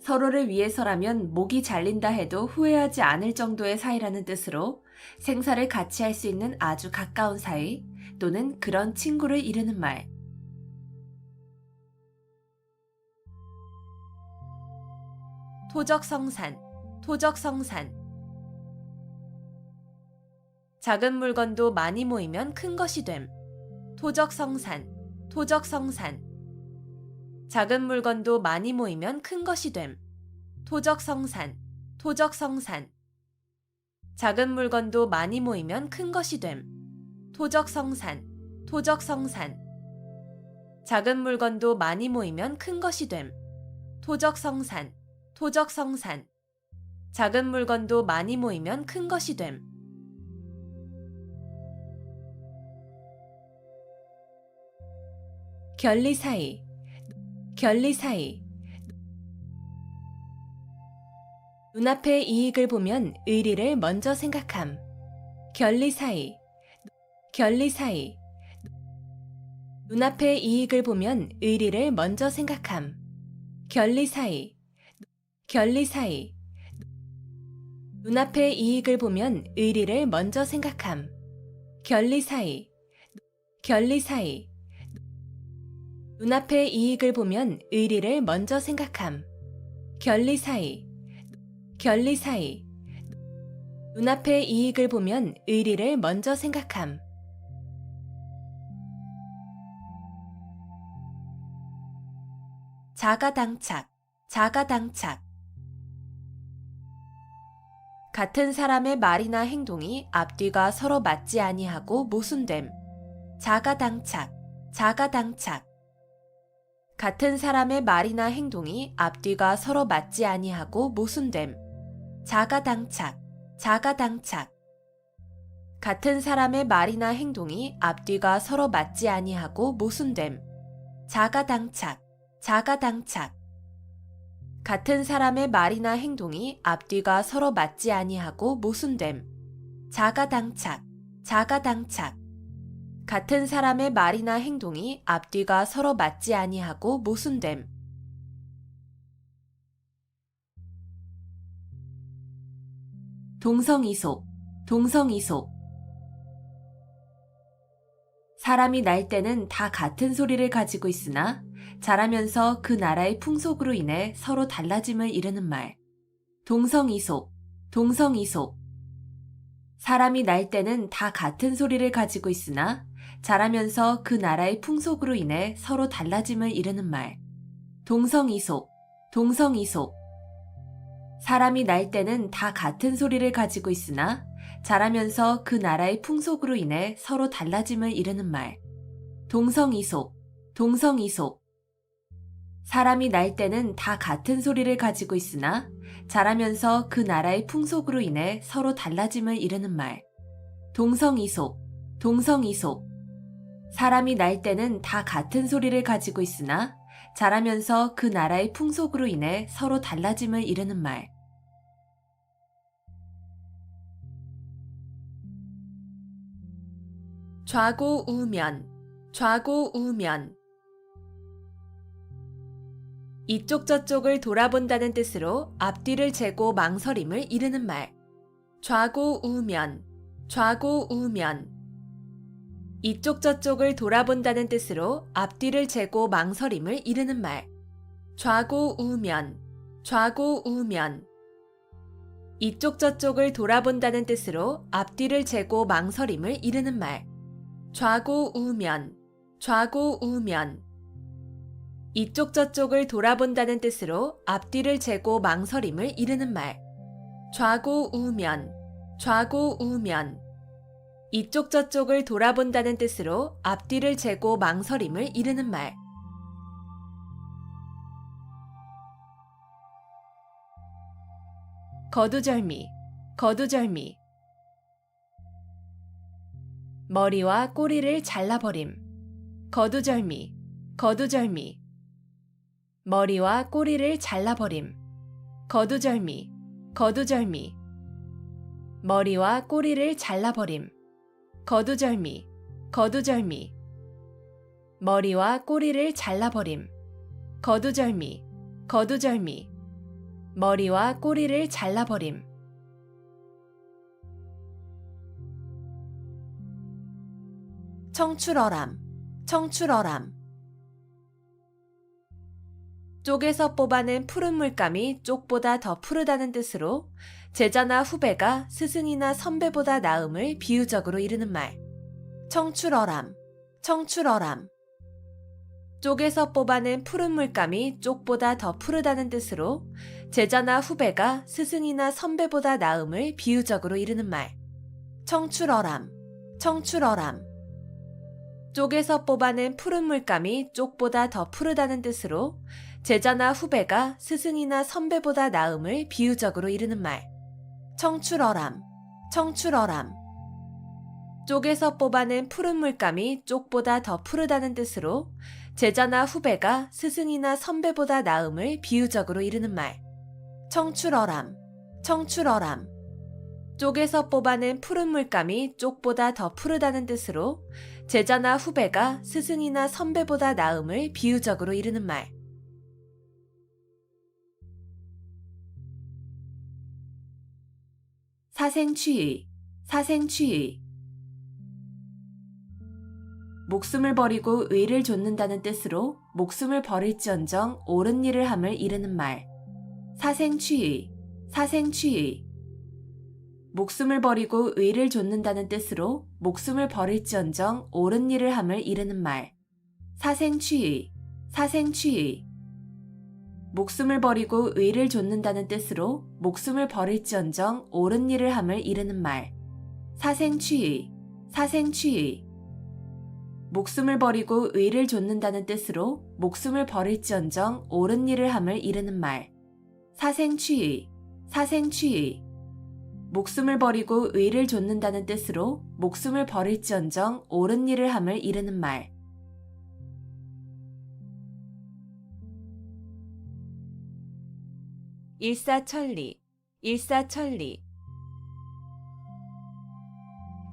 서로를 위해서라면 목이 잘린다 해도 후회하지 않을 정도의 사이라는 뜻으로 생사를 같이 할 수 있는 아주 가까운 사이 또는 그런 친구를 이르는 말. 토적성산, 토적성산. 작은 물건도 많이 모이면 큰 것이 됨. 토적성산, 토적성산. 작은 물건도 많이 모이면 큰 것이 됨. 토적성산, 토적성산. 작은 물건도 많이 모이면 큰 것이 됨. 토적성산, 토적성산. 작은 물건도 많이 모이면 큰 것이 됨. 토적성산, 토적성산. 작은 물건도 많이 모이면 큰 것이 됨. 결리사이, 결리사이. 눈앞의 이익을 보면 의리를 먼저 생각함. 결리 사이, 결리 사이. 눈앞의 이익을 보면 의리를 먼저 생각함. 결리 사이, 결리 사이. 눈앞의 이익을 보면 의리를 먼저 생각함. 결리 사이, 결리 사이. 눈앞의 이익을 보면 의리를 먼저 생각함. 결리 사이, 결리 사이. 눈앞의 이익을 보면 의리를 먼저 생각함. 자가당착, 자가당착. 같은 사람의 말이나 행동이 앞뒤가 서로 맞지 아니하고 모순됨. 자가당착, 자가당착. 같은 사람의 말이나 행동이 앞뒤가 서로 맞지 아니하고 모순됨. 자가당착, 자가당착. 같은 사람의 말이나 행동이 앞뒤가 서로 맞지 아니하고 모순됨. 자가당착, 자가당착. 같은 사람의 말이나 행동이 앞뒤가 서로 맞지 아니하고 모순됨. 자가당착, 자가당착. 같은 사람의 말이나 행동이 앞뒤가 서로 맞지 아니하고 모순됨. 동성이속, 동성이속. 사람이 날 때는 다 같은 소리를 가지고 있으나 자라면서 그 나라의 풍속으로 인해 서로 달라짐을 이르는 말. 동성이속, 동성이속. 사람이 날 때는 다 같은 소리를 가지고 있으나 자라면서 그 나라의 풍속으로 인해 서로 달라짐을 이르는 말. 동성이속, 동성이속. 사람이 날 때는 다 같은 소리를 가지고 있으나 자라면서 그 나라의 풍속으로 인해 서로 달라짐을 이르는 말. 동성이속, 동성이속. 사람이 날 때는 다 같은 소리를 가지고 있으나 자라면서 그 나라의 풍속으로 인해 서로 달라짐을 이르는 말. 동성이속, 동성이속. 사람이 날 때는 다 같은 소리를 가지고 있으나 자라면서 그 나라의 풍속으로 인해 서로 달라짐을 이르는 말. 좌고우면, 좌고우면. 이쪽 저쪽을 돌아본다는 뜻으로 앞뒤를 재고 망설임을 이르는 말. 좌고우면, 좌고우면. 이쪽 저쪽을 돌아본다는 뜻으로 앞뒤를 재고 망설임을 이르는 말. 좌고우면, 좌고우면. 이쪽 저쪽을 돌아본다는 뜻으로 앞뒤를 재고 망설임을 이르는 말. 좌고우면, 좌고우면. 이쪽 저쪽을 돌아본다는 뜻으로 앞뒤를 재고 망설임을 이르는 말. 좌고우면, 좌고우면. 이쪽 저쪽을 돌아본다는 뜻으로 앞뒤를 재고 망설임을 이르는 말. 거두절미, 거두절미. 머리와 꼬리를 잘라버림. 거두절미, 거두절미. 머리와 꼬리를 잘라버림. 거두절미, 거두절미. 머리와 꼬리를 잘라버림. 거두절미, 거두절미. 머리와 꼬리를 잘라버림. 거두절미, 거두절미. 머리와 꼬리를 잘라버림. 청출어람, 청출어람. 쪽에서 뽑아낸 푸른 물감이 쪽보다 더 푸르다는 뜻으로 제자나 후배가 스승이나 선배보다 나음을 비유적으로 이르는 말. 청출어람, 청출어람. 쪽에서 뽑아낸 푸른 물감이 쪽보다 더 푸르다는 뜻으로 제자나 후배가 스승이나 선배보다 나음을 비유적으로 이르는 말. 청출어람, 청출어람. 쪽에서 뽑아낸 푸른 물감이 쪽보다 더 푸르다는 뜻으로 제자나 후배가 스승이나 선배보다 나음을 비유적으로 이르는 말. 청출어람, 청출어람. 쪽에서 뽑아낸 푸른 물감이 쪽보다 더 푸르다는 뜻으로 제자나 후배가 스승이나 선배보다 나음을 비유적으로 이르는 말. 청출어람, 청출어람. 쪽에서 뽑아낸 푸른 물감이 쪽보다 더 푸르다는 뜻으로 제자나 후배가 스승이나 선배보다 나음을 비유적으로 이르는 말. 사생취의, 사생취의. 목숨을 버리고 의를 좇는다는 뜻으로 목숨을 버릴지언정 옳은 일을 함을 이르는 말. 사생취의, 사생취의. 목숨을 버리고 의를 좇는다는 뜻으로 목숨을 버릴지언정 옳은 일을 함을 이르는 말. 사생취의, 사생취의. 목숨을 버리고 의를 좇는다는 뜻으로 목숨을 버릴지언정 옳은 일을 함을 이르는 말. 사생취의, 사생취의. 목숨을 버리고 의를 좇는다는 뜻으로 목숨을 버릴지언정 옳은 일을 함을 이르는 말. 사생취의, 사생취의. 목숨을 버리고 의를 좇는다는 뜻으로 목숨을 버릴지언정 옳은 일을 함을 이르는 말. 일사천리, 일사천리.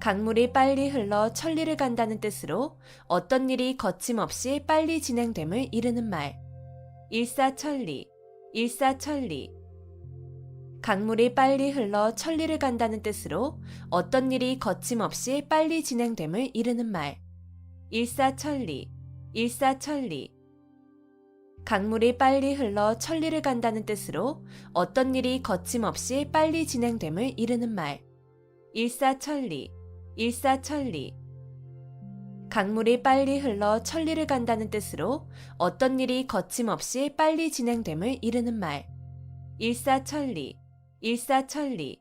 강물이 빨리 흘러 천리를 간다는 뜻으로 어떤 일이 거침없이 빨리 진행됨을 이르는 말. 일사천리, 일사천리. 강물이 빨리 흘러 천리를 간다는 뜻으로 어떤 일이 거침없이 빨리 진행됨을 이르는 말. 일사천리, 일사천리. 강물이 빨리 흘러 천리를 간다는 뜻으로 어떤 일이 거침없이 빨리 진행됨을 이르는 말. 일사천리, 일사천리. 강물이 빨리 흘러 천리를 간다는 뜻으로 어떤 일이 거침없이 빨리 진행됨을 이르는 말. 일사천리, 일사천리.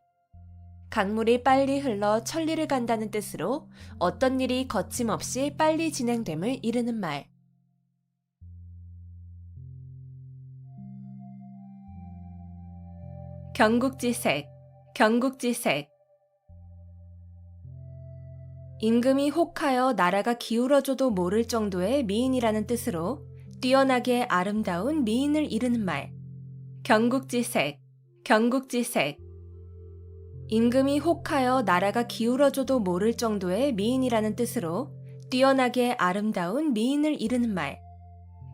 강물이 빨리 흘러 천리를 간다는 뜻으로 어떤 일이 거침없이 빨리 진행됨을 이르는 말. 경국지색, 경국지색. 임금이 혹하여 나라가 기울어져도 모를 정도의 미인이라는 뜻으로 뛰어나게 아름다운 미인을 이르는 말. 경국지색, 경국지색. 임금이 혹하여 나라가 기울어져도 모를 정도의 미인이라는 뜻으로 뛰어나게 아름다운 미인을 이르는 말.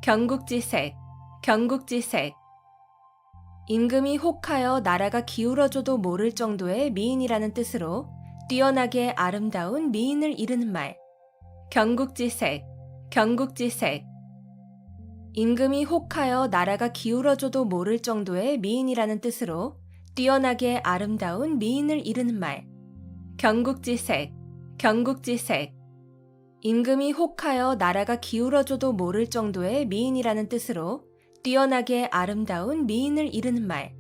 경국지색, 경국지색. 임금이 혹하여 나라가 기울어져도 모를 정도의 미인이라는 뜻으로 뛰어나게 아름다운 미인을 이르는 말. 경국지색, 경국지색. 임금이 혹하여 나라가 기울어져도 모를 정도의 미인이라는 뜻으로 뛰어나게 아름다운 미인을 이르는 말. 경국지색, 경국지색. 임금이 혹하여 나라가 기울어져도 모를 정도의 미인이라는 뜻으로 뛰어나게 아름다운 미인을 이르는 말.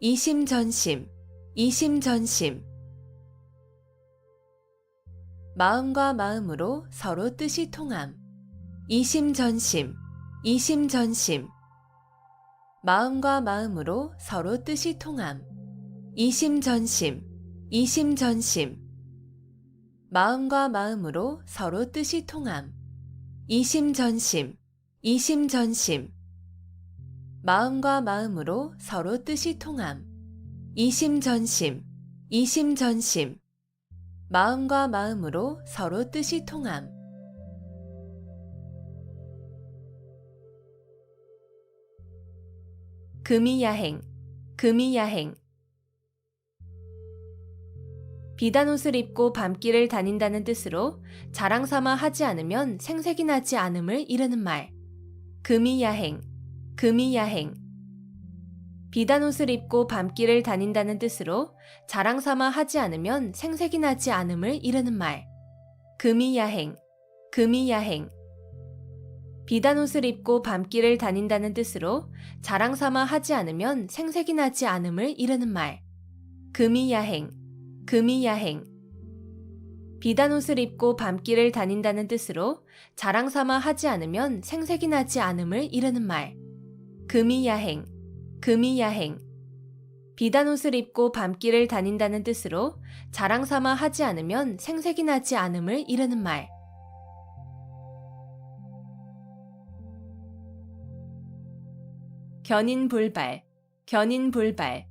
이심전심, 이심전심. 마음과 마음으로 서로 뜻이 통함. 이심전심, 이심전심. 마음과 마음으로 서로 뜻이 통함. 이심전심, 이심전심. 마음과 마음으로 서로 뜻이 통함. 이심전심, 이심전심. 마음과 마음으로 서로 뜻이 통함. 이심전심, 이심전심. 마음과 마음으로 서로 뜻이 통함. 금이야행, 금이야행. 비단 옷을 입고 밤길을 다닌다는 뜻으로 자랑삼아 하지 않으면 생색이 나지 않음을 이르는 말. 금이야행, 금이야행. 비단 옷을 입고 밤길을 다닌다는 뜻으로 자랑삼아 하지 않으면 생색이 나지 않음을 이르는 말. 금이야행, 금이야행. 비단 옷을 입고 밤길을 다닌다는 뜻으로 자랑삼아 하지 않으면 생색이 나지 않음을 이르는 말. 금이야행, 금이야행. 비단 옷을 입고 밤길을 다닌다는 뜻으로 자랑삼아 하지 않으면 생색이 나지 않음을 이르는 말. 금이야행, 금이야행. 비단 옷을 입고 밤길을 다닌다는 뜻으로 자랑삼아 하지 않으면 생색이 나지 않음을 이르는 말. 견인불발, 견인불발.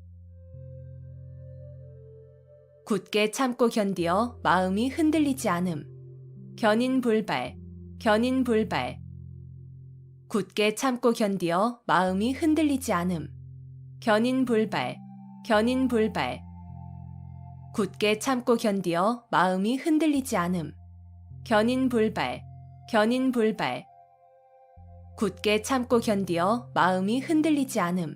굳게 참고 견디어 마음이 흔들리지 않음. 견인불발, 견인불발. 굳게 참고 견디어 마음이 흔들리지 않음. 견인불발, 견인불발. 굳게 참고 견디어 마음이 흔들리지 않음. 견인불발, 견인불발. 굳게 참고 견디어 마음이 흔들리지 않음.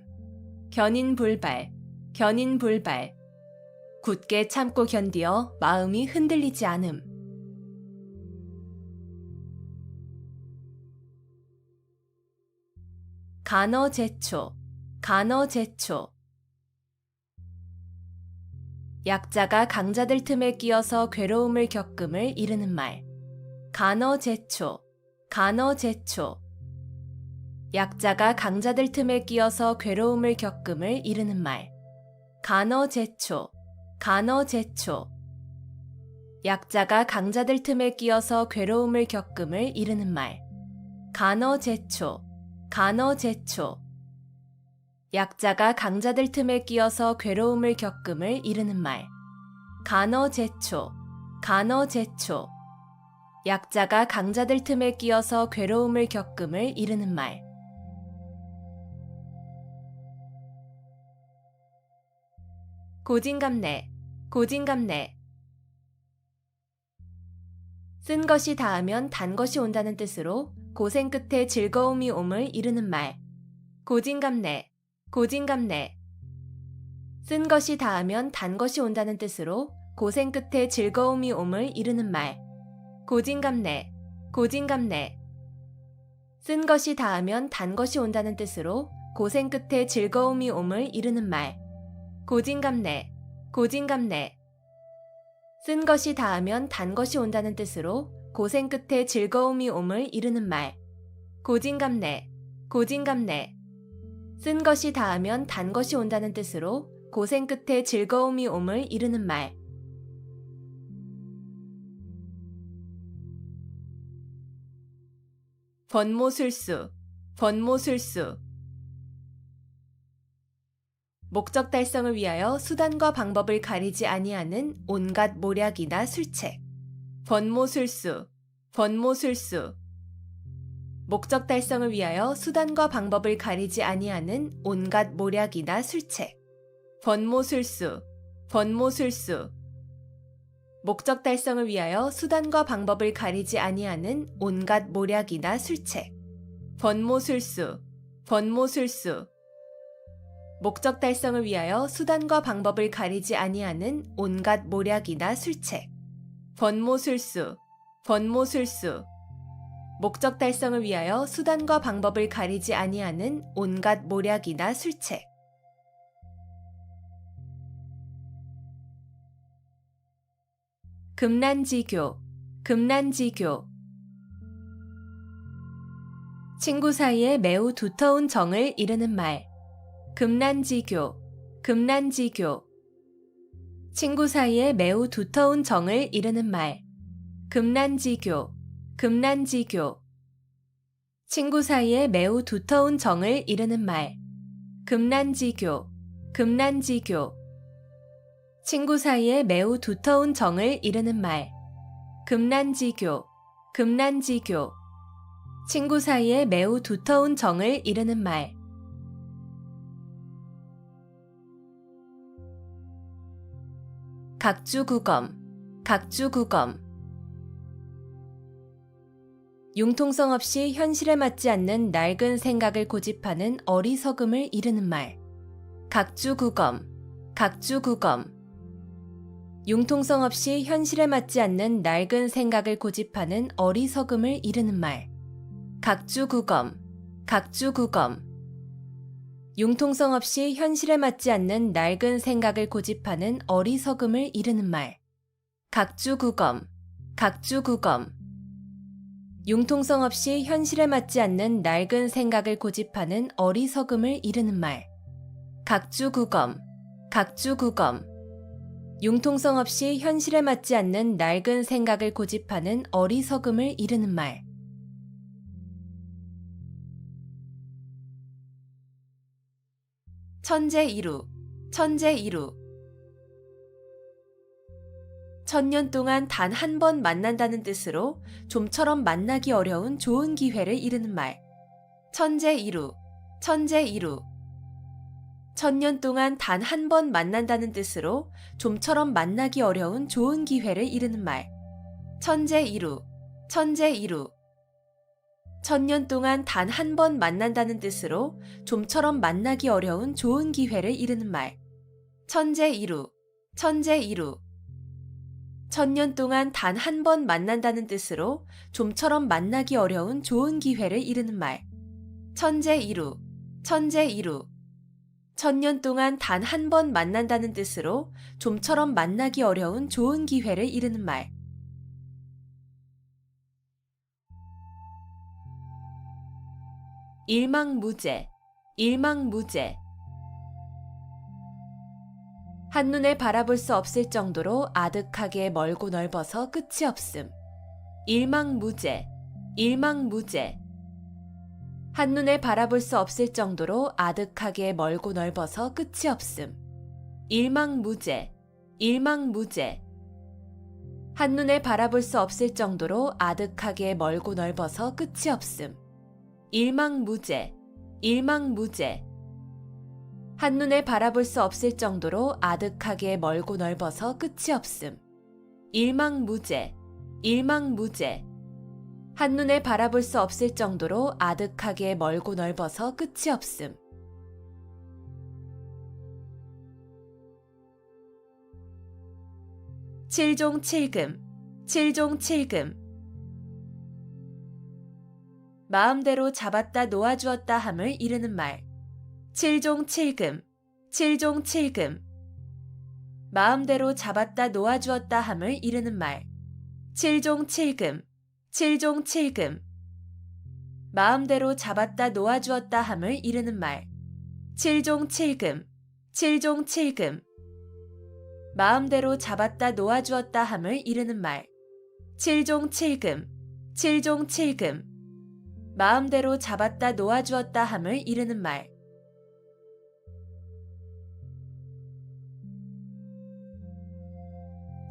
견인불발, 견인불발. 굳게 참고 견디어 마음이 흔들리지 않음. 간어제초, 간어제초. 약자가 강자들 틈에 끼어서 괴로움을 겪음을 이르는 말. 간어제초, 간어제초. 약자가 강자들 틈에 끼어서 괴로움을 겪음을 이르는 말. 간어제초, 간어제초. 약자가 강자들 틈에 끼어서 괴로움을 겪음을 이르는 말. 간어제초, 간어제초. 약자가 강자들 틈에 끼어서 괴로움을 겪음을 이르는 말. 간어제초, 간어제초. 약자가 강자들 틈에 끼어서 괴로움을 겪음을 이르는 말. 고진감래, 고진감래. 쓴 것이 닿으면 단 것이 온다는 뜻으로 고생 끝에 즐거움이 옴을 이르는 말. 고진감래, 고진감래. 쓴 것이 닿으면 단 것이 온다는 뜻으로 고생 끝에 즐거움이 옴을 이르는 말. 고진감래, 고진감래. 쓴 것이 닿으면 단 것이 온다는 뜻으로 고생 끝에 즐거움이 옴을 이르는 말. 고진감래, 고진감래. 쓴 것이 닿으면 단 것이 온다는 뜻으로 고생 끝에 즐거움이 옴을 이르는 말. 고진감래, 고진감래. 쓴 것이 닿으면 단 것이 온다는 뜻으로 고생 끝에 즐거움이 옴을 이르는 말. 번모술수, 번모술수. 목적 달성을 위하여 수단과 방법을 가리지 아니하는 온갖 모략이나 술책. 번모술수, 번모술수. 목적 달성을 위하여 수단과 방법을 가리지 아니하는 온갖 모략이나 술책. 번모술수, 번모술수. 목적 달성을 위하여 수단과 방법을 가리지 아니하는 온갖 모략이나 술책. 번모술수, 번모술수. 목적 달성을 위하여 수단과 방법을 가리지 아니하는 온갖 모략이나 술책. 번모술수, 번모술수. 목적 달성을 위하여 수단과 방법을 가리지 아니하는 온갖 모략이나 술책. 금난지교, 금난지교. 친구 사이에 매우 두터운 정을 이르는 말. 금난지교, 금난지교. 친구 사이에 매우 두터운 정을 이르는 말. 금난지교, 금난지교. 친구 사이에 매우 두터운 정을 이르는 말. 금난지교, 금난지교. 친구 사이에 매우 두터운 정을 이르는 말. 금난지교, 금난지교. 친구 사이에 매우 두터운 정을 이르는 말. 각주구검, 각주구검. 융통성 없이 현실에 맞지 않는 낡은 생각을 고집하는 어리석음을 이르는 말. 각주구검, 각주구검. 융통성 없이 현실에 맞지 않는 낡은 생각을 고집하는 어리석음을 이르는 말. 각주구검, 각주구검. 융통성 없이 현실에 맞지 않는 낡은 생각을 고집하는 어리석음을 이르는 말. 각주구검, 각주구검. 융통성 없이 현실에 맞지 않는 낡은 생각을 고집하는 어리석음을 이르는 말. 각주구검, 각주구검. 융통성 없이 현실에 맞지 않는 낡은 생각을 고집하는 어리석음을 이르는 말. 천재이루, 천재이루. 천년 동안 단 한 번 만난다는 뜻으로 좀처럼 만나기 어려운 좋은 기회를 이르는 말. 천재이루, 천재이루. 천년 동안 단 한 번 만난다는 뜻으로 좀처럼 만나기 어려운 좋은 기회를 이르는 말. 천재이루, 천재이루. 천년 동안 단 한 번 만난다는 뜻으로 좀처럼 만나기 어려운 좋은 기회를 이르는 말. 천재이루, 천재이루. 천년 동안 단 한 번 만난다는 뜻으로 좀처럼 만나기 어려운 좋은 기회를 이르는 말. 천재이루, 천재이루. 천년 동안 단 한 번 만난다는 뜻으로 좀처럼 만나기 어려운 좋은 기회를 이르는 말. 일망무제, 일망무제. 한눈에 바라볼 수 없을 정도로 아득하게 멀고 넓어서 끝이 없음. 일망무제, 일망무제. 한눈에 바라볼 수 없을 정도로 아득하게 멀고 넓어서 끝이 없음. 일망무제, 일망무제. 한눈에 바라볼 수 없을 정도로 아득하게 멀고 넓어서 끝이 없음. 일망무제, 일망무제. 한눈에 바라볼 수 없을 정도로 아득하게 멀고 넓어서 끝이 없음. 일망무제, 일망무제. 한눈에 바라볼 수 없을 정도로 아득하게 멀고 넓어서 끝이 없음. 칠종칠금, 칠종칠금. 마음대로 잡았다 놓아주었다 함을 이르는 말. 칠종칠금, 칠종칠금. 마음대로 잡았다 놓아주었다 함을 이르는 말. 칠종칠금, 칠종칠금. 마음대로 잡았다 놓아주었다 함을 이르는 말. 칠종칠금, 칠종칠금. 마음대로 잡았다 놓아주었다 함을 이르는 말. 칠종칠금, 칠종칠금. 마음대로 잡았다 놓아주었다 함을 이르는 말.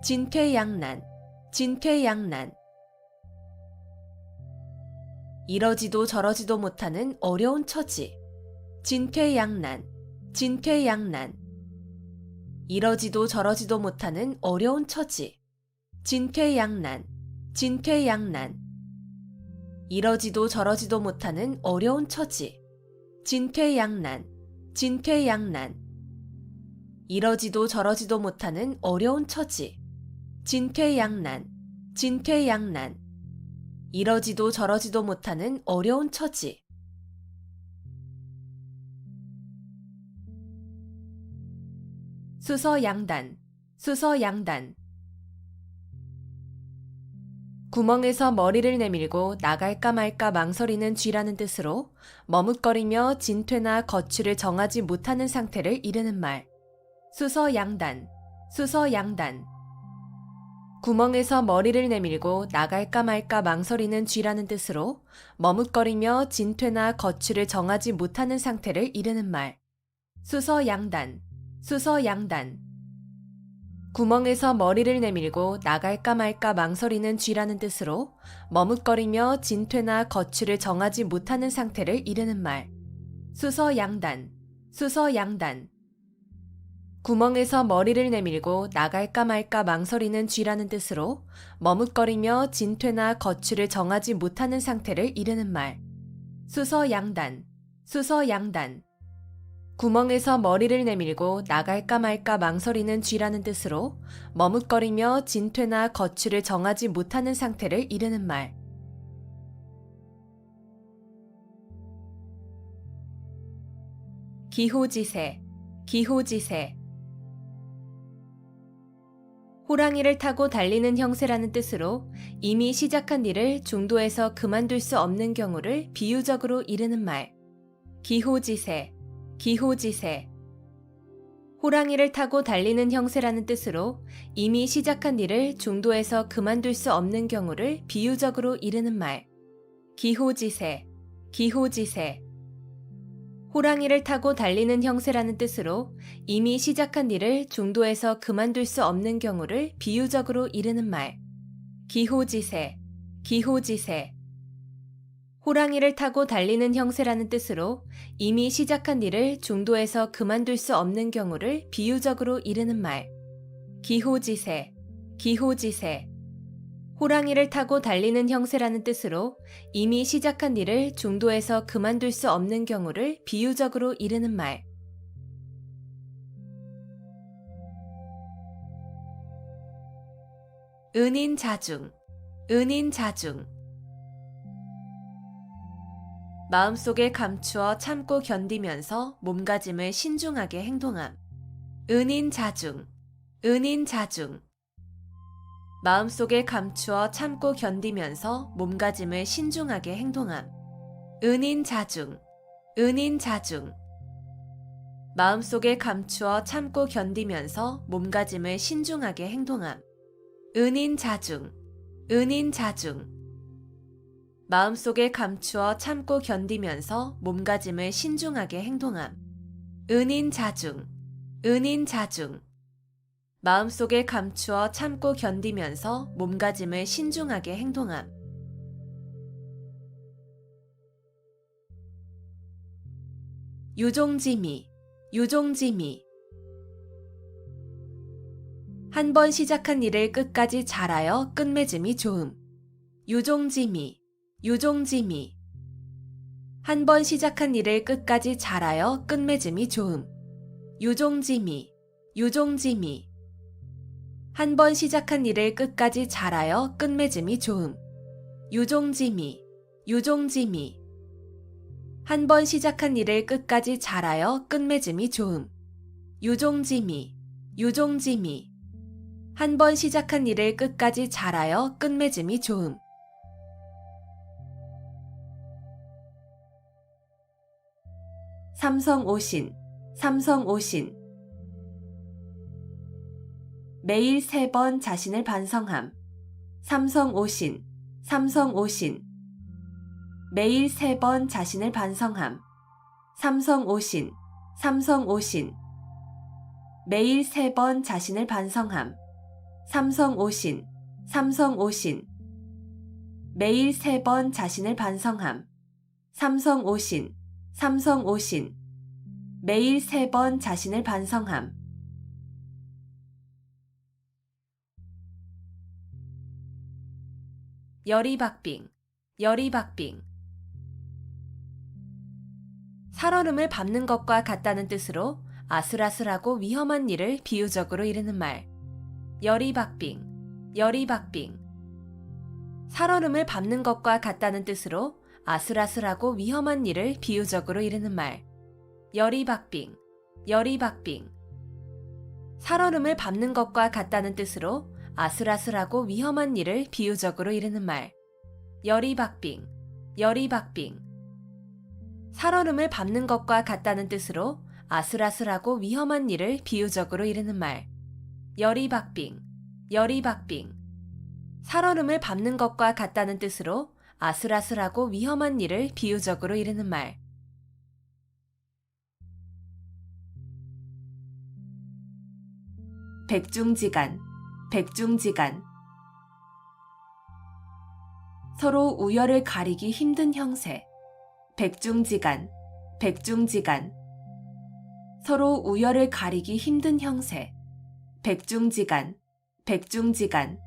진퇴양난, 진퇴양난. 이러지도 저러지도 못하는 어려운 처지. 진퇴양난, 진퇴양난. 이러지도 저러지도 못하는 어려운 처지. 진퇴양난, 진퇴양난. 이러지도 저러지도 못하는 어려운 처지. 진퇴양난, 진퇴양난. 이러지도 저러지도 못하는 어려운 처지. 진퇴양난, 진퇴양난. 이러지도 저러지도 못하는 어려운 처지. 수서양단, 수서양단. 구멍에서 머리를 내밀고 나갈까 말까 망설이는 쥐라는 뜻으로 머뭇거리며 진퇴나 거취를 정하지 못하는 상태를 이르는 말. 수서양단, 수서양단. 구멍에서 머리를 내밀고 나갈까 말까 망설이는 쥐라는 뜻으로 머뭇거리며 진퇴나 거취를 정하지 못하는 상태를 이르는 말. 수서양단, 수서양단. 구멍에서 머리를 내밀고 나갈까 말까 망설이는 쥐라는 뜻으로 머뭇거리며 진퇴나 거취를 정하지 못하는 상태를 이르는 말. 수서양단, 수서양단. 구멍에서 머리를 내밀고 나갈까 말까 망설이는 쥐라는 뜻으로 머뭇거리며 진퇴나 거취를 정하지 못하는 상태를 이르는 말. 수서양단, 수서양단. 구멍에서 머리를 내밀고 나갈까 말까 망설이는 쥐라는 뜻으로 머뭇거리며 진퇴나 거취를 정하지 못하는 상태를 이르는 말. 기호지세, 기호지세. 호랑이를 타고 달리는 형세라는 뜻으로 이미 시작한 일을 중도에서 그만둘 수 없는 경우를 비유적으로 이르는 말. 기호지세, 기호지세. 호랑이를 타고 달리는 형세라는 뜻으로 이미 시작한 일을 중도에서 그만둘 수 없는 경우를 비유적으로 이르는 말. 기호지세, 기호지세. 호랑이를 타고 달리는 형세라는 뜻으로 이미 시작한 일을 중도에서 그만둘 수 없는 경우를 비유적으로 이르는 말. 기호지세, 기호지세. 호랑이를 타고 달리는 형세라는 뜻으로 이미 시작한 일을 중도에서 그만둘 수 없는 경우를 비유적으로 이르는 말. 기호지세, 기호지세. 호랑이를 타고 달리는 형세라는 뜻으로 이미 시작한 일을 중도에서 그만둘 수 없는 경우를 비유적으로 이르는 말. 은인자중, 은인자중. 마음속에 감추어 참고 견디면서 몸가짐을 신중하게 행동함. 은인자중, 은인자중. 마음속에 감추어 참고 견디면서 몸가짐을 신중하게 행동함. 은인자중, 은인자중. 마음속에 감추어 참고 견디면서 몸가짐을 신중하게 행동함. 은인자중, 은인자중. 마음속에 감추어 참고 견디면서 몸가짐을 신중하게 행동함. 은인자중, 은인자중. 마음속에 감추어 참고 견디면서 몸가짐을 신중하게 행동함. 유종지미, 유종지미. 한 번 시작한 일을 끝까지 잘하여 끝맺음이 좋음. 유종지미, 유종지미. 한 번 시작한 일을 끝까지 잘하여 끝맺음이 좋음. 유종지미, 유종지미. 한 번 시작한 일을 끝까지 잘하여 끝맺음이 좋음. 유종지미, 유종지미. 한 번 시작한 일을 끝까지 잘하여 끝맺음이 좋음. 유종지미, 유종지미. 한 번 시작한 일을 끝까지 잘하여 끝맺음이 좋음. 삼성오신, 삼성오신. 매일 3번 자신을 반성함. 삼성오신, 삼성오신. 매일 3번 자신을 반성함. 삼성오신, 삼성오신. 매일 3번 자신을 반성함. 삼성오신, 삼성오신. 매일 3번 자신을 반성함. 삼성오신, 삼성오신. 매일 3번 자신을 반성함. 열이박빙, 열이박빙. 살얼음을 밟는 것과 같다는 뜻으로 아슬아슬하고 위험한 일을 비유적으로 이르는 말. 열이박빙, 열이박빙. 살얼음을 밟는 것과 같다는 뜻으로 아슬아슬하고 위험한 일을 비유적으로 이르는 말. 열이박빙, 열이박빙. 살얼음을 밟는 것과 같다는 뜻으로 아슬아슬하고 위험한 일을 비유적으로 이르는 말. 열이박빙, 열이박빙. 살얼음을 밟는 것과 같다는 뜻으로 아슬아슬하고 위험한 일을 비유적으로 이르는 말. 열이박빙, 열이박빙. 살얼음을 밟는 것과 같다는 뜻으로 아슬아슬하고 위험한 일을 비유적으로 이르는 말. 백중지간, 백중지간. 서로 우열을 가리기 힘든 형세. 백중지간, 백중지간. 서로 우열을 가리기 힘든 형세. 백중지간, 백중지간.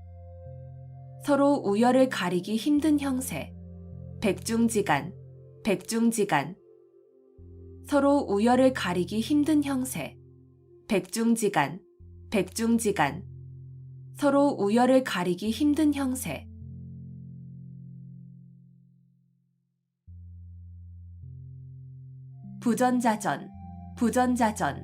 서로 우열을 가리기 힘든 형세. 백중지간, 백중지간. 서로 우열을 가리기 힘든 형세. 백중지간, 백중지간. 서로 우열을 가리기 힘든 형세. 부전자전, 부전자전.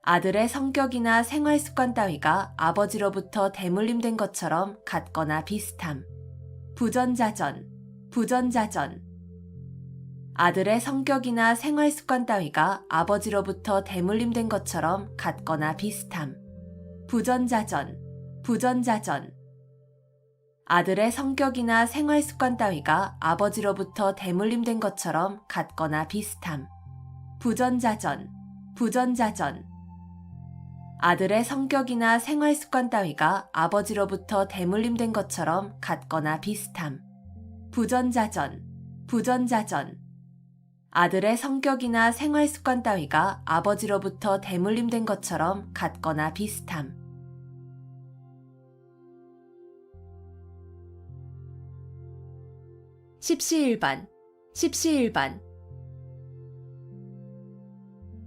아들의 성격이나 생활 습관 따위가 아버지로부터 대물림된 것처럼 같거나 비슷함. 부전자전, 부전자전. 아들의 성격이나 생활 습관 따위가 아버지로부터 대물림된 것처럼 같거나 비슷함. 부전자전, 부전자전. 아들의 성격이나 생활 습관 따위가 아버지로부터 대물림된 것처럼 같거나 비슷함. 부전자전, 부전자전. 아들의 성격이나 생활 습관 따위가 아버지로부터 대물림된 것처럼 같거나 비슷함. 부전자전, 부전자전. 아들의 성격이나 생활 습관 따위가 아버지로부터 대물림된 것처럼 같거나 비슷함. 십시일반, 십시일반.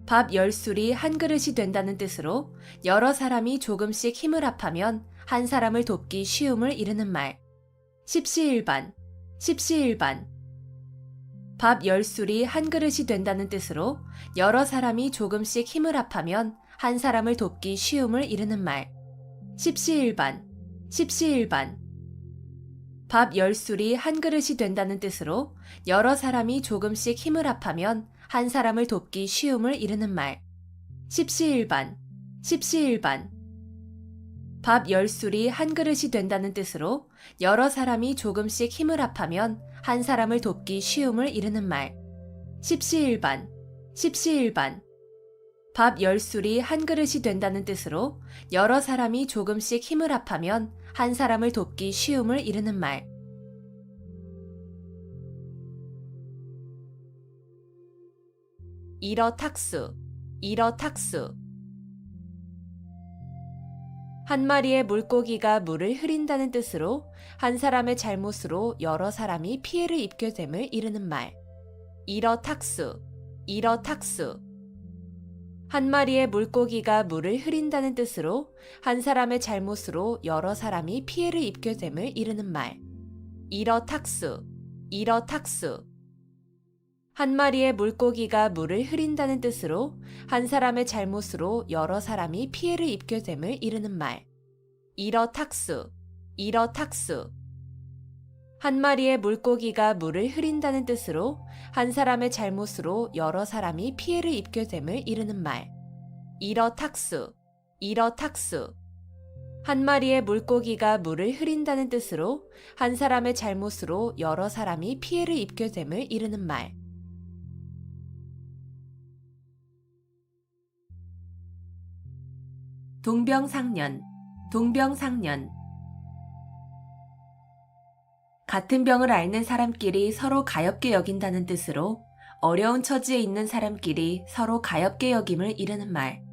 밥 10술이 한 그릇이 된다는 뜻으로 여러 사람이 조금씩 힘을 합하면 한 사람을 돕기 쉬움을 이르는 말. 십시일반, 십시일반. 밥 10술이 한 그릇이 된다는 뜻으로 여러 사람이 조금씩 힘을 합하면 한 사람을 돕기 쉬움을 이르는 말. 십시일반, 십시일반. 밥 10술이 한 그릇이 된다는 뜻으로 여러 사람이 조금씩 힘을 합하면 한 사람을 돕기 쉬움을 이르는 말. 십시일반, 십시일반. 밥 10술이 한 그릇이 된다는 뜻으로 여러 사람이 조금씩 힘을 합하면 한 사람을 돕기 쉬움을 이르는 말. 십시일반, 십시일반. 밥 10술이 한 그릇이 된다는 뜻으로 여러 사람이 조금씩 힘을 합하면 한 사람을 돕기 쉬움을 이르는 말. 일어탁수, 일어탁수. 한 마리의 물고기가 물을 흐린다는 뜻으로 한 사람의 잘못으로 여러 사람이 피해를 입게 됨을 이르는 말. 일어탁수, 일어탁수. 한 마리의 물고기가 물을 흐린다는 뜻으로 한 사람의 잘못으로 여러 사람이 피해를 입게 됨을 이르는 말. 일어탁수, 일어탁수. 한 마리의 물고기가 물을 흐린다는 뜻으로 한 사람의 잘못으로 여러 사람이 피해를 입게 됨을 이르는 말. 일어탁수, 일어탁수. 한 마리의 물고기가 물을 흐린다는 뜻으로 한 사람의 잘못으로 여러 사람이 피해를 입게 됨을 이르는 말. 일어탁수, 일어탁수. 한 마리의 물고기가 물을 흐린다는 뜻으로 한 사람의 잘못으로 여러 사람이 피해를 입게 됨을 이르는 말. 동병상련, 동병상련. 같은 병을 앓는 사람끼리 서로 가엾게 여긴다는 뜻으로 어려운 처지에 있는 사람끼리 서로 가엾게 여김을 이르는 말.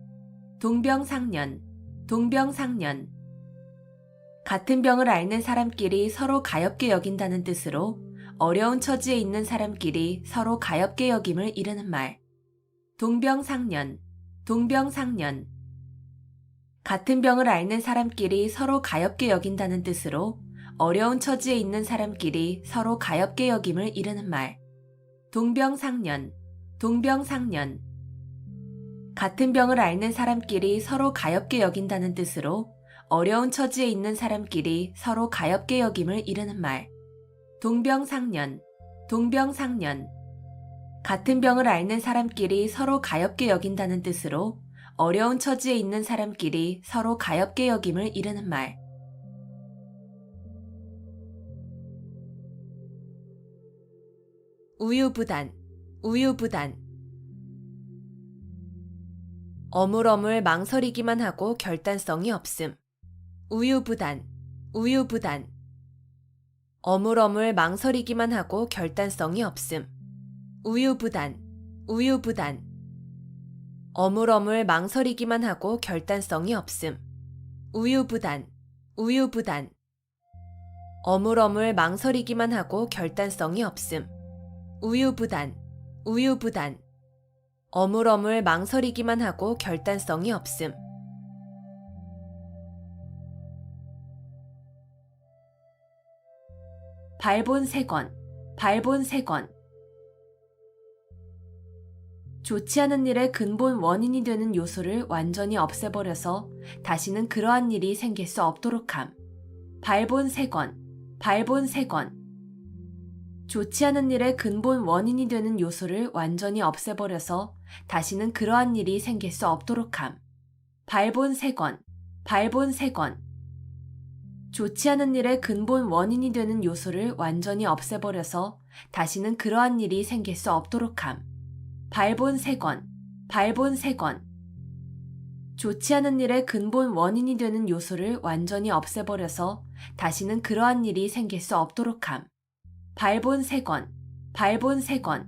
동병상련, 동병상련. 같은 병을 앓는 사람끼리 서로 가엾게 여긴다는 뜻으로 어려운 처지에 있는 사람끼리 서로 가엾게 여김을 이르는 말. 동병상련, 동병상련. 같은 병을 앓는 사람끼리 서로 가엾게 여긴다는 뜻으로 어려운 처지에 있는 사람끼리 서로 가엾게 여김을 이르는 말. 동병상련, 동병상련. 같은 병을 앓는 사람끼리 서로 가엾게 여긴다는 뜻으로 어려운 처지에 있는 사람끼리 서로 가엾게 여김을 이르는 말. 동병상련, 동병상련. 같은 병을 앓는 사람끼리 서로 가엾게 여긴다는 뜻으로 어려운 처지에 있는 사람끼리 서로 가엾게 여김을 이르는 말. 우유부단, 우유부단. 어물어물 망설이기만 하고 결단성이 없음. 우유부단, 우유부단. 어물어물 망설이기만 하고 결단성이 없음. 우유부단, 우유부단. 어물어물 망설이기만 하고 결단성이 없음. 우유부단, 우유부단. 어물어물 망설이기만 하고 결단성이 없음. 우유부단, 우유부단. 어물어물 망설이기만 하고 결단성이 없음. 발본색원, 발본색원. 좋지 않은 일의 근본 원인이 되는 요소를 완전히 없애버려서 다시는 그러한 일이 생길 수 없도록 함. 발본색원, 발본색원. 좋지 않은 일의 근본 원인이 되는 요소를 완전히 없애버려서 다시는 그러한 일이 생길 수 없도록 함. 발본색원, 발본색원. 좋지 않은 일의 근본 원인이 되는 요소를 완전히 없애버려서 다시는 그러한 일이 생길 수 없도록 함. 발본 3권, 발본 3권. 좋지 않은 일의 근본 원인이 되는 요소를 완전히 없애버려서 다시는 그러한 일이 생길 수 없도록 함. 발본 3권, 발본 3권.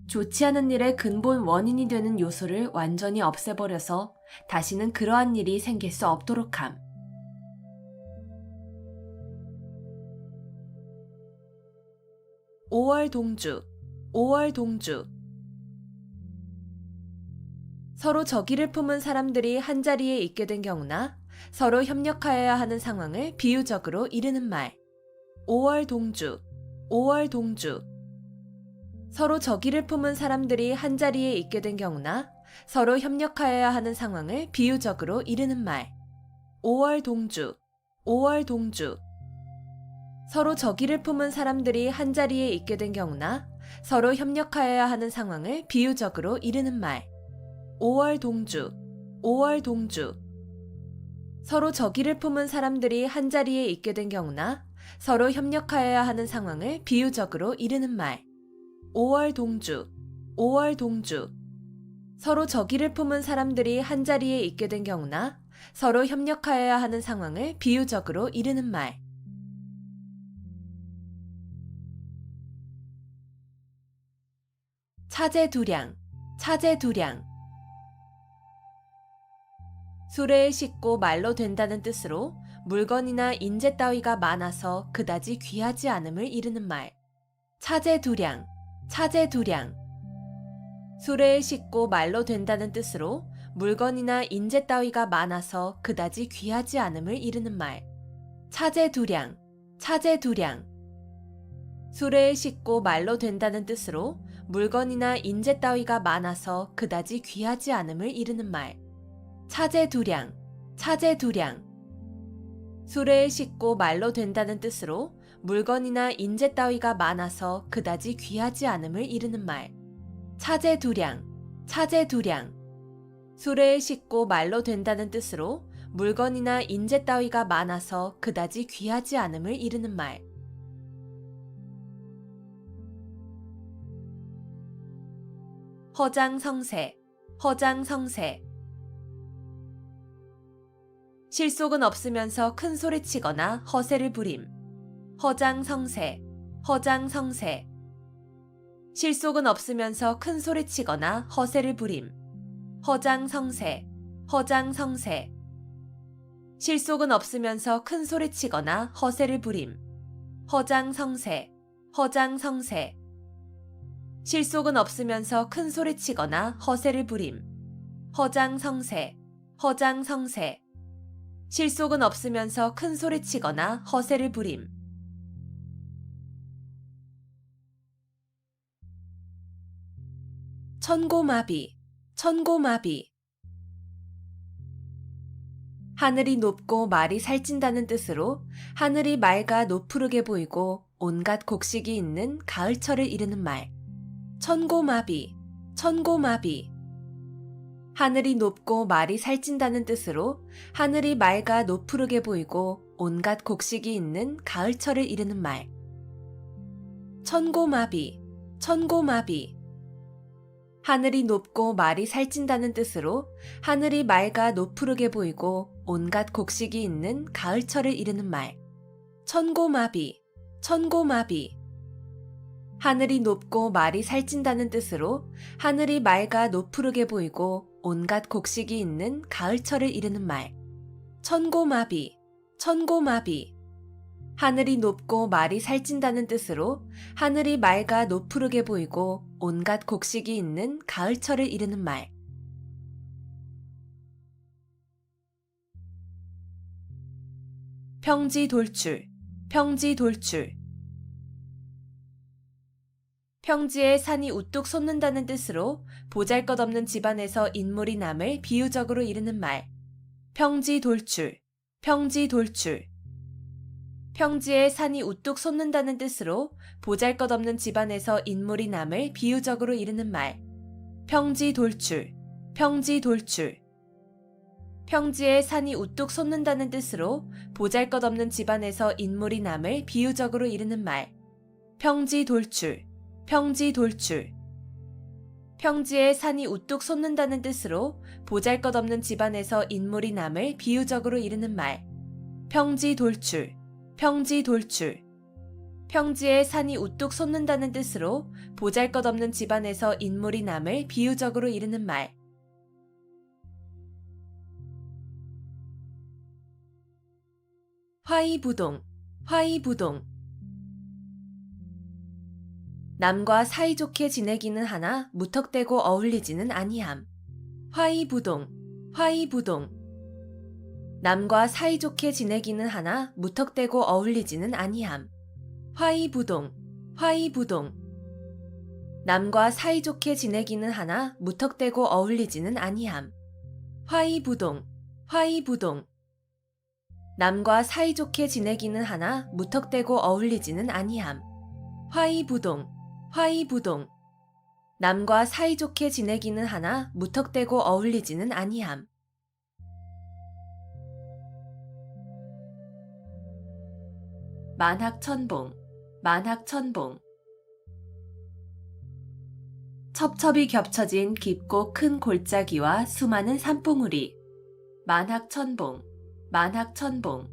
좋지 않은 일의 근본 원인이 되는 요소를 완전히 없애버려서 다시는 그러한 일이 생길 수 없도록 함. 5월 동주, 5월 동주. 서로 적의를 품은 사람들이 한자리에 있게 된 경우나 서로 협력하여야 하는 상황을 비유적으로 이르는 말. 5월 동주, 5월 동주. 서로 적의를 품은 사람들이 한자리에 있게 된 경우나 서로 협력하여야 하는 상황을 비유적으로 이르는 말. 5월 동주, 5월 동주. 서로 적의를 품은 사람들이 한자리에 있게 된 경우나 서로 협력하여야 하는 상황을 비유적으로 이르는 말. 5월 동주, 5월 동주. 서로 적의를 품은 사람들이 한자리에 있게 된 경우나 서로 협력하여야 하는 상황을 비유적으로 이르는 말. 5월 동주, 5월 동주. 서로 적의를 품은 사람들이 한자리에 있게 된 경우나 서로 협력하여야 하는 상황을 비유적으로 이르는 말. 차제두량, 차제두량. 수레에 싣고 말로 된다는 뜻으로 물건이나 인재 따위가 많아서 그다지 귀하지 않음을 이르는 말. 차제두량, 차제두량. 수레에 싣고 말로 된다는 뜻으로 물건이나 인재 따위가 많아서 그다지 귀하지 않음을 이르는 말. 차제두량, 차제두량. 수레에 싣고 말로 된다는 뜻으로 물건이나 인재 따위가 많아서 그다지 귀하지 않음을 이르는 말. 차제두량, 차제두량. 수레에 싣고 말로 된다는 뜻으로 물건이나 인재 따위가 많아서 그다지 귀하지 않음을 이르는 말. 차제두량, 차제두량. 수레에 싣고 말로 된다는 뜻으로 물건이나 인재 따위가 많아서 그다지 귀하지 않음을 이르는 말. 허장성세, 허장성세. 실속은 없으면서 큰 소리치거나 허세를 부림. 허장성세, 허장성세. 실속은 없으면서 큰 소리치거나 허세를 부림. 허장성세, 허장성세. 실속은 없으면서 큰 소리치거나 허세를 부림. 허장성세, 허장성세. 실속은 없으면서 큰 소리치거나 허세를 부림. 허장성세, 허장성세. 실속은 없으면서 큰 소리치거나 허세를 부림. 천고마비, 천고마비. 하늘이 높고 말이 살찐다는 뜻으로 하늘이 맑아 노푸르게 보이고 온갖 곡식이 있는 가을철을 이르는 말. 천고마비, 천고마비. 하늘이 높고 말이 살찐다는 뜻으로 하늘이 맑아 노푸르게 보이고 온갖 곡식이 있는 가을철을 이르는 말. 천고마비, 천고마비. 하늘이 높고 말이 살찐다는 뜻으로 하늘이 맑아 노푸르게 보이고 온갖 곡식이 있는 가을철을 이르는 말. 천고마비, 천고마비. 하늘이 높고 말이 살찐다는 뜻으로 하늘이 맑아 노푸르게 보이고 온갖 곡식이 있는 가을철을 이르는 말. 천고마비, 천고마비. 하늘이 높고 말이 살찐다는 뜻으로 하늘이 맑아 노푸르게 보이고 온갖 곡식이 있는 가을철을 이르는 말. 평지돌출, 평지돌출. 평지에 산이 우뚝 솟는다는 뜻으로 보잘것없는 집안에서 인물이 남을 비유적으로 이르는 말. 평지돌출, 평지돌출. 평지에 산이 우뚝 솟는다는 뜻으로 보잘것없는 집안에서 인물이 남을 비유적으로 이르는 말. 평지돌출, 평지돌출. 평지에 산이 우뚝 솟는다는 뜻으로 보잘것없는 집안에서 인물이 남을 비유적으로 이르는 말. 평지 돌출, 평지 돌출. 평지에 산이 우뚝 솟는다는 뜻으로 보잘것없는 집안에서 인물이 남을 비유적으로 이르는 말. 평지 돌출, 평지 돌출. 평지에 산이 우뚝 솟는다는 뜻으로 보잘것없는 집안에서 인물이 남을 비유적으로 이르는 말. 화이부동, 화이부동. 남과 사이좋게 지내기는 하나 무턱대고 어울리지는 아니함. 화이부동, 화이부동. 남과 사이좋게 지내기는 하나 무턱대고 어울리지는 아니함. 화이부동, 화이부동. 남과 사이좋게 지내기는 하나 무턱대고 어울리지는 아니함. 화이부동, 화이부동. 남과 사이좋게 지내기는 하나 무턱대고 어울리지는 아니함. 화이부동, 화이부동. 남과 사이좋게 지내기는 하나 무턱대고 어울리지는 아니함. 만학천봉, 만학천봉. 첩첩이 겹쳐진 깊고 큰 골짜기와 수많은 산봉우리. 만학천봉, 만학천봉.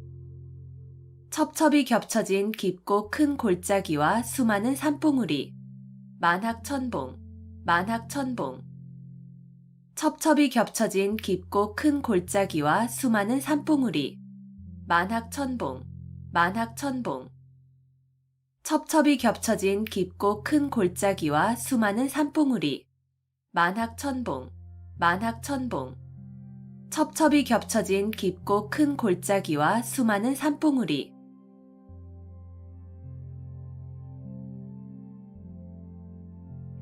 첩첩이 겹쳐진 깊고 큰 골짜기와 수많은 산봉우리. 만학천봉, 만학천봉. 첩첩이 겹쳐진 깊고 큰 골짜기와 수많은 산봉우리. 만학천봉, 만학천봉. 첩첩이 겹쳐진 깊고 큰 골짜기와 수많은 산봉우리. 만학천봉, 만학천봉. 첩첩이 겹쳐진 깊고 큰 골짜기와 수많은 산봉우리.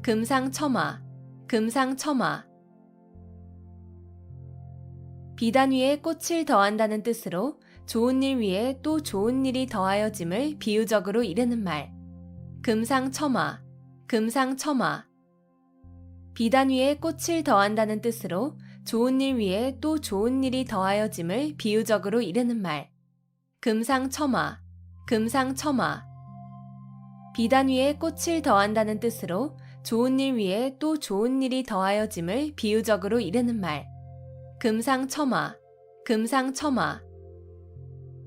금상첨화, 금상첨화. 비단 위에 꽃을 더한다는 뜻으로 좋은 일 위에 또 좋은 일이 더하여짐을 비유적으로 이르는 말. 금상첨화, 금상첨화. 비단 위에 꽃을 더한다는 뜻으로 좋은 일 위에 또 좋은 일이 더하여짐을 비유적으로 이르는 말. 금상첨화, 금상첨화. 비단 위에 꽃을 더한다는 뜻으로 좋은 일 위에 또 좋은 일이 더하여짐을 비유적으로 이르는 말. 금상첨화, 금상첨화.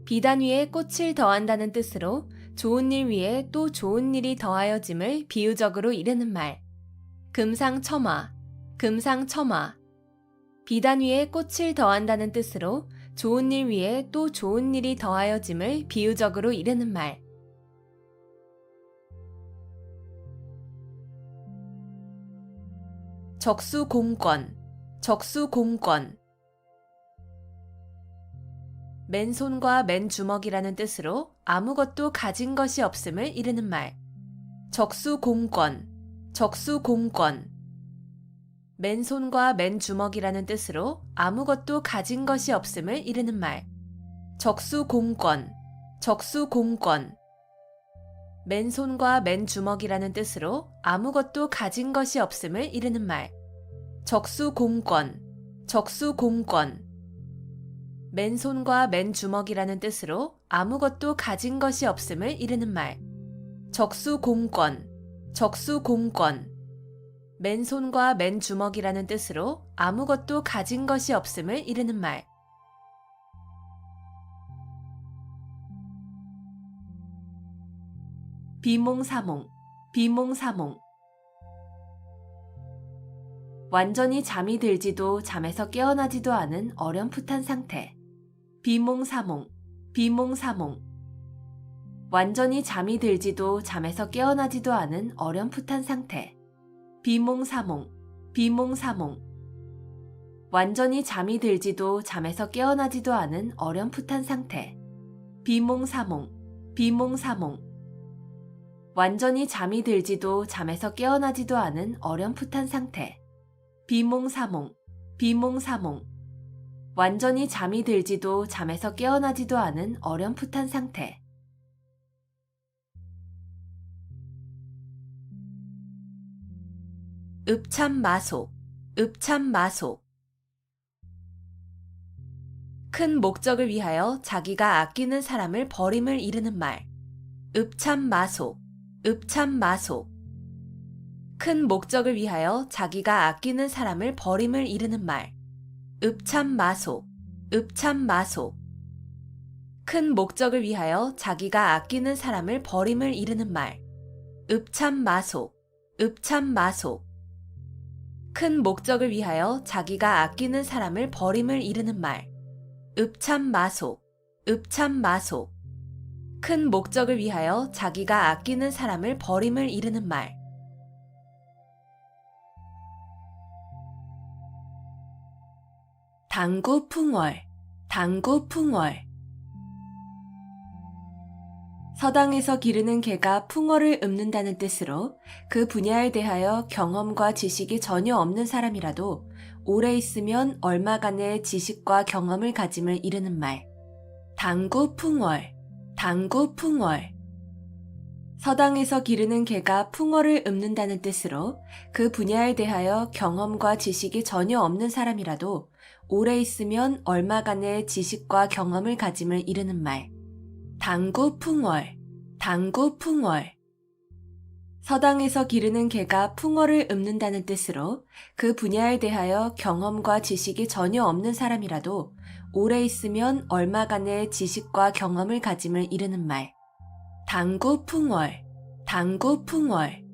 비단 위에 꽃을 더한다는 뜻으로 좋은 일 위에 또 좋은 일이 더하여짐을 비유적으로 이르는 말. 금상첨화, 금상첨화. 비단 위에 꽃을 더한다는 뜻으로 좋은 일 위에 또 좋은 일이 더하여짐을 비유적으로 이르는 말. 적수공권, 적수공권. 맨손과 맨주먹이라는 뜻으로 아무것도 가진 것이 없음을 이르는 말. 적수공권, 적수공권. 맨손과 맨주먹이라는 뜻으로 아무것도 가진 것이 없음을 이르는 말. 적수공권, 적수공권. 맨손과 맨주먹이라는 뜻으로 아무것도 가진 것이 없음을 이르는 말. 적수공권, 적수공권. 맨손과 맨주먹이라는 뜻으로 아무것도 가진 것이 없음을 이르는 말. 적수공권, 적수공권. 맨손과 맨주먹이라는 뜻으로 아무것도 가진 것이 없음을 이르는 말. 비몽사몽, 비몽사몽. 완전히 잠이 들지도 잠에서 깨어나지도 않은 어렴풋한 상태. 비몽사몽, 비몽사몽. 완전히 잠이 들지도 잠에서 깨어나지도 않은 어렴풋한 상태. 비몽사몽, 비몽사몽. 완전히 잠이 들지도 잠에서 깨어나지도 않은 어렴풋한 상태. 비몽사몽, 비몽사몽. 완전히 잠이 들지도 잠에서 깨어나지도 않은 어렴풋한 상태. 비몽사몽, 비몽사몽. 완전히 잠이 들지도 잠에서 깨어나지도 않은 어렴풋한 상태. 읍참마속, 읍참마속. 큰 목적을 위하여 자기가 아끼는 사람을 버림을 이르는 말. 읍참마소, 읍참마소. 큰 목적을 위하여 자기가 아끼는 사람을 버림을 이르는 말. 읍참마소, 읍참마소. 큰 목적을 위하여 자기가 아끼는 사람을 버림을 이르는 말. 읍참마소, 읍참마소. 큰 목적을 위하여 자기가 아끼는 사람을 버림을 이르는 말. 읍참마소, 읍참마소. 큰 목적을 위하여 자기가 아끼는 사람을 버림을 이르는 말. 당구풍월, 당구풍월. 서당에서 기르는 개가 풍월을 읊는다는 뜻으로 그 분야에 대하여 경험과 지식이 전혀 없는 사람이라도 오래 있으면 얼마간의 지식과 경험을 가짐을 이르는 말. 당구풍월, 당구풍월. 서당에서 기르는 개가 풍월을 읊는다는 뜻으로 그 분야에 대하여 경험과 지식이 전혀 없는 사람이라도 오래 있으면 얼마간의 지식과 경험을 가짐을 이르는 말. 당구풍월, 당구풍월. 서당에서 기르는 개가 풍월을 읊는다는 뜻으로 그 분야에 대하여 경험과 지식이 전혀 없는 사람이라도 오래 있으면 얼마간의 지식과 경험을 가짐을 이르는 말. 당구풍월, 당구풍월.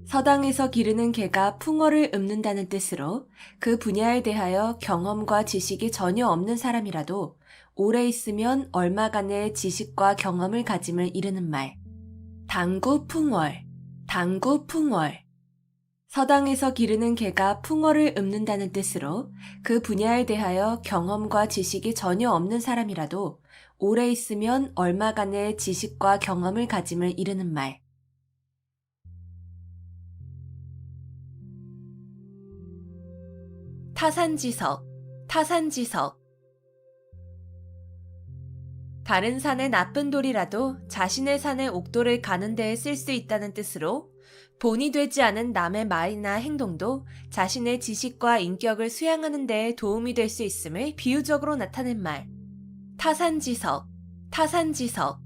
서당에서 기르는 개가 풍월을 읊는다는 뜻으로 그 분야에 대하여 경험과 지식이 전혀 없는 사람이라도 오래 있으면 얼마간의 지식과 경험을 가짐을 이르는 말. 당구풍월, 당구풍월. 서당에서 기르는 개가 풍월을 읊는다는 뜻으로 그 분야에 대하여 경험과 지식이 전혀 없는 사람이라도 오래 있으면 얼마간의 지식과 경험을 가짐을 이르는 말. 타산지석, 타산지석. 다른 산의 나쁜 돌이라도 자신의 산의 옥돌을 가는 데에 쓸 수 있다는 뜻으로 본이 되지 않은 남의 말이나 행동도 자신의 지식과 인격을 수양하는 데에 도움이 될 수 있음을 비유적으로 나타낸 말. 타산지석, 타산지석.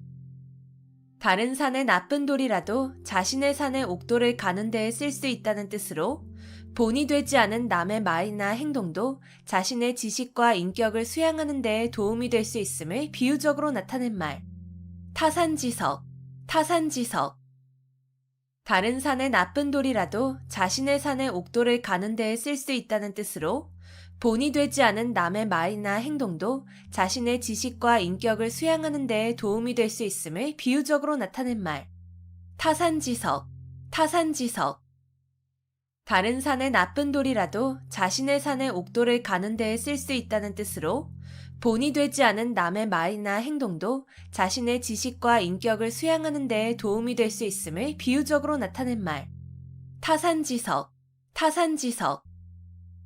다른 산의 나쁜 돌이라도 자신의 산의 옥돌을 가는 데에 쓸 수 있다는 뜻으로 본이 되지 않은 남의 말이나 행동도 자신의 지식과 인격을 수양하는 데에 도움이 될 수 있음을 비유적으로 나타낸 말. 타산지석, 타산지석. 다른 산의 나쁜 돌이라도 자신의 산의 옥돌을 가는 데에 쓸 수 있다는 뜻으로 본이 되지 않은 남의 말이나 행동도 자신의 지식과 인격을 수양하는 데에 도움이 될 수 있음을 비유적으로 나타낸 말. 타산지석, 타산지석. 다른 산의 나쁜 돌이라도 자신의 산의 옥돌을 가는 데에 쓸 수 있다는 뜻으로 본이 되지 않은 남의 말이나 행동도 자신의 지식과 인격을 수양하는 데에 도움이 될 수 있음을 비유적으로 나타낸 말. 타산지석, 타산지석.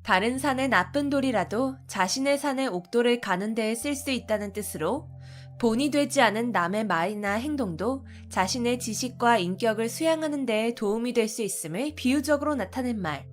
다른 산의 나쁜 돌이라도 자신의 산의 옥돌을 가는 데에 쓸 수 있다는 뜻으로 본이 되지 않은 남의 말이나 행동도 자신의 지식과 인격을 수양하는 데에 도움이 될 수 있음을 비유적으로 나타낸 말.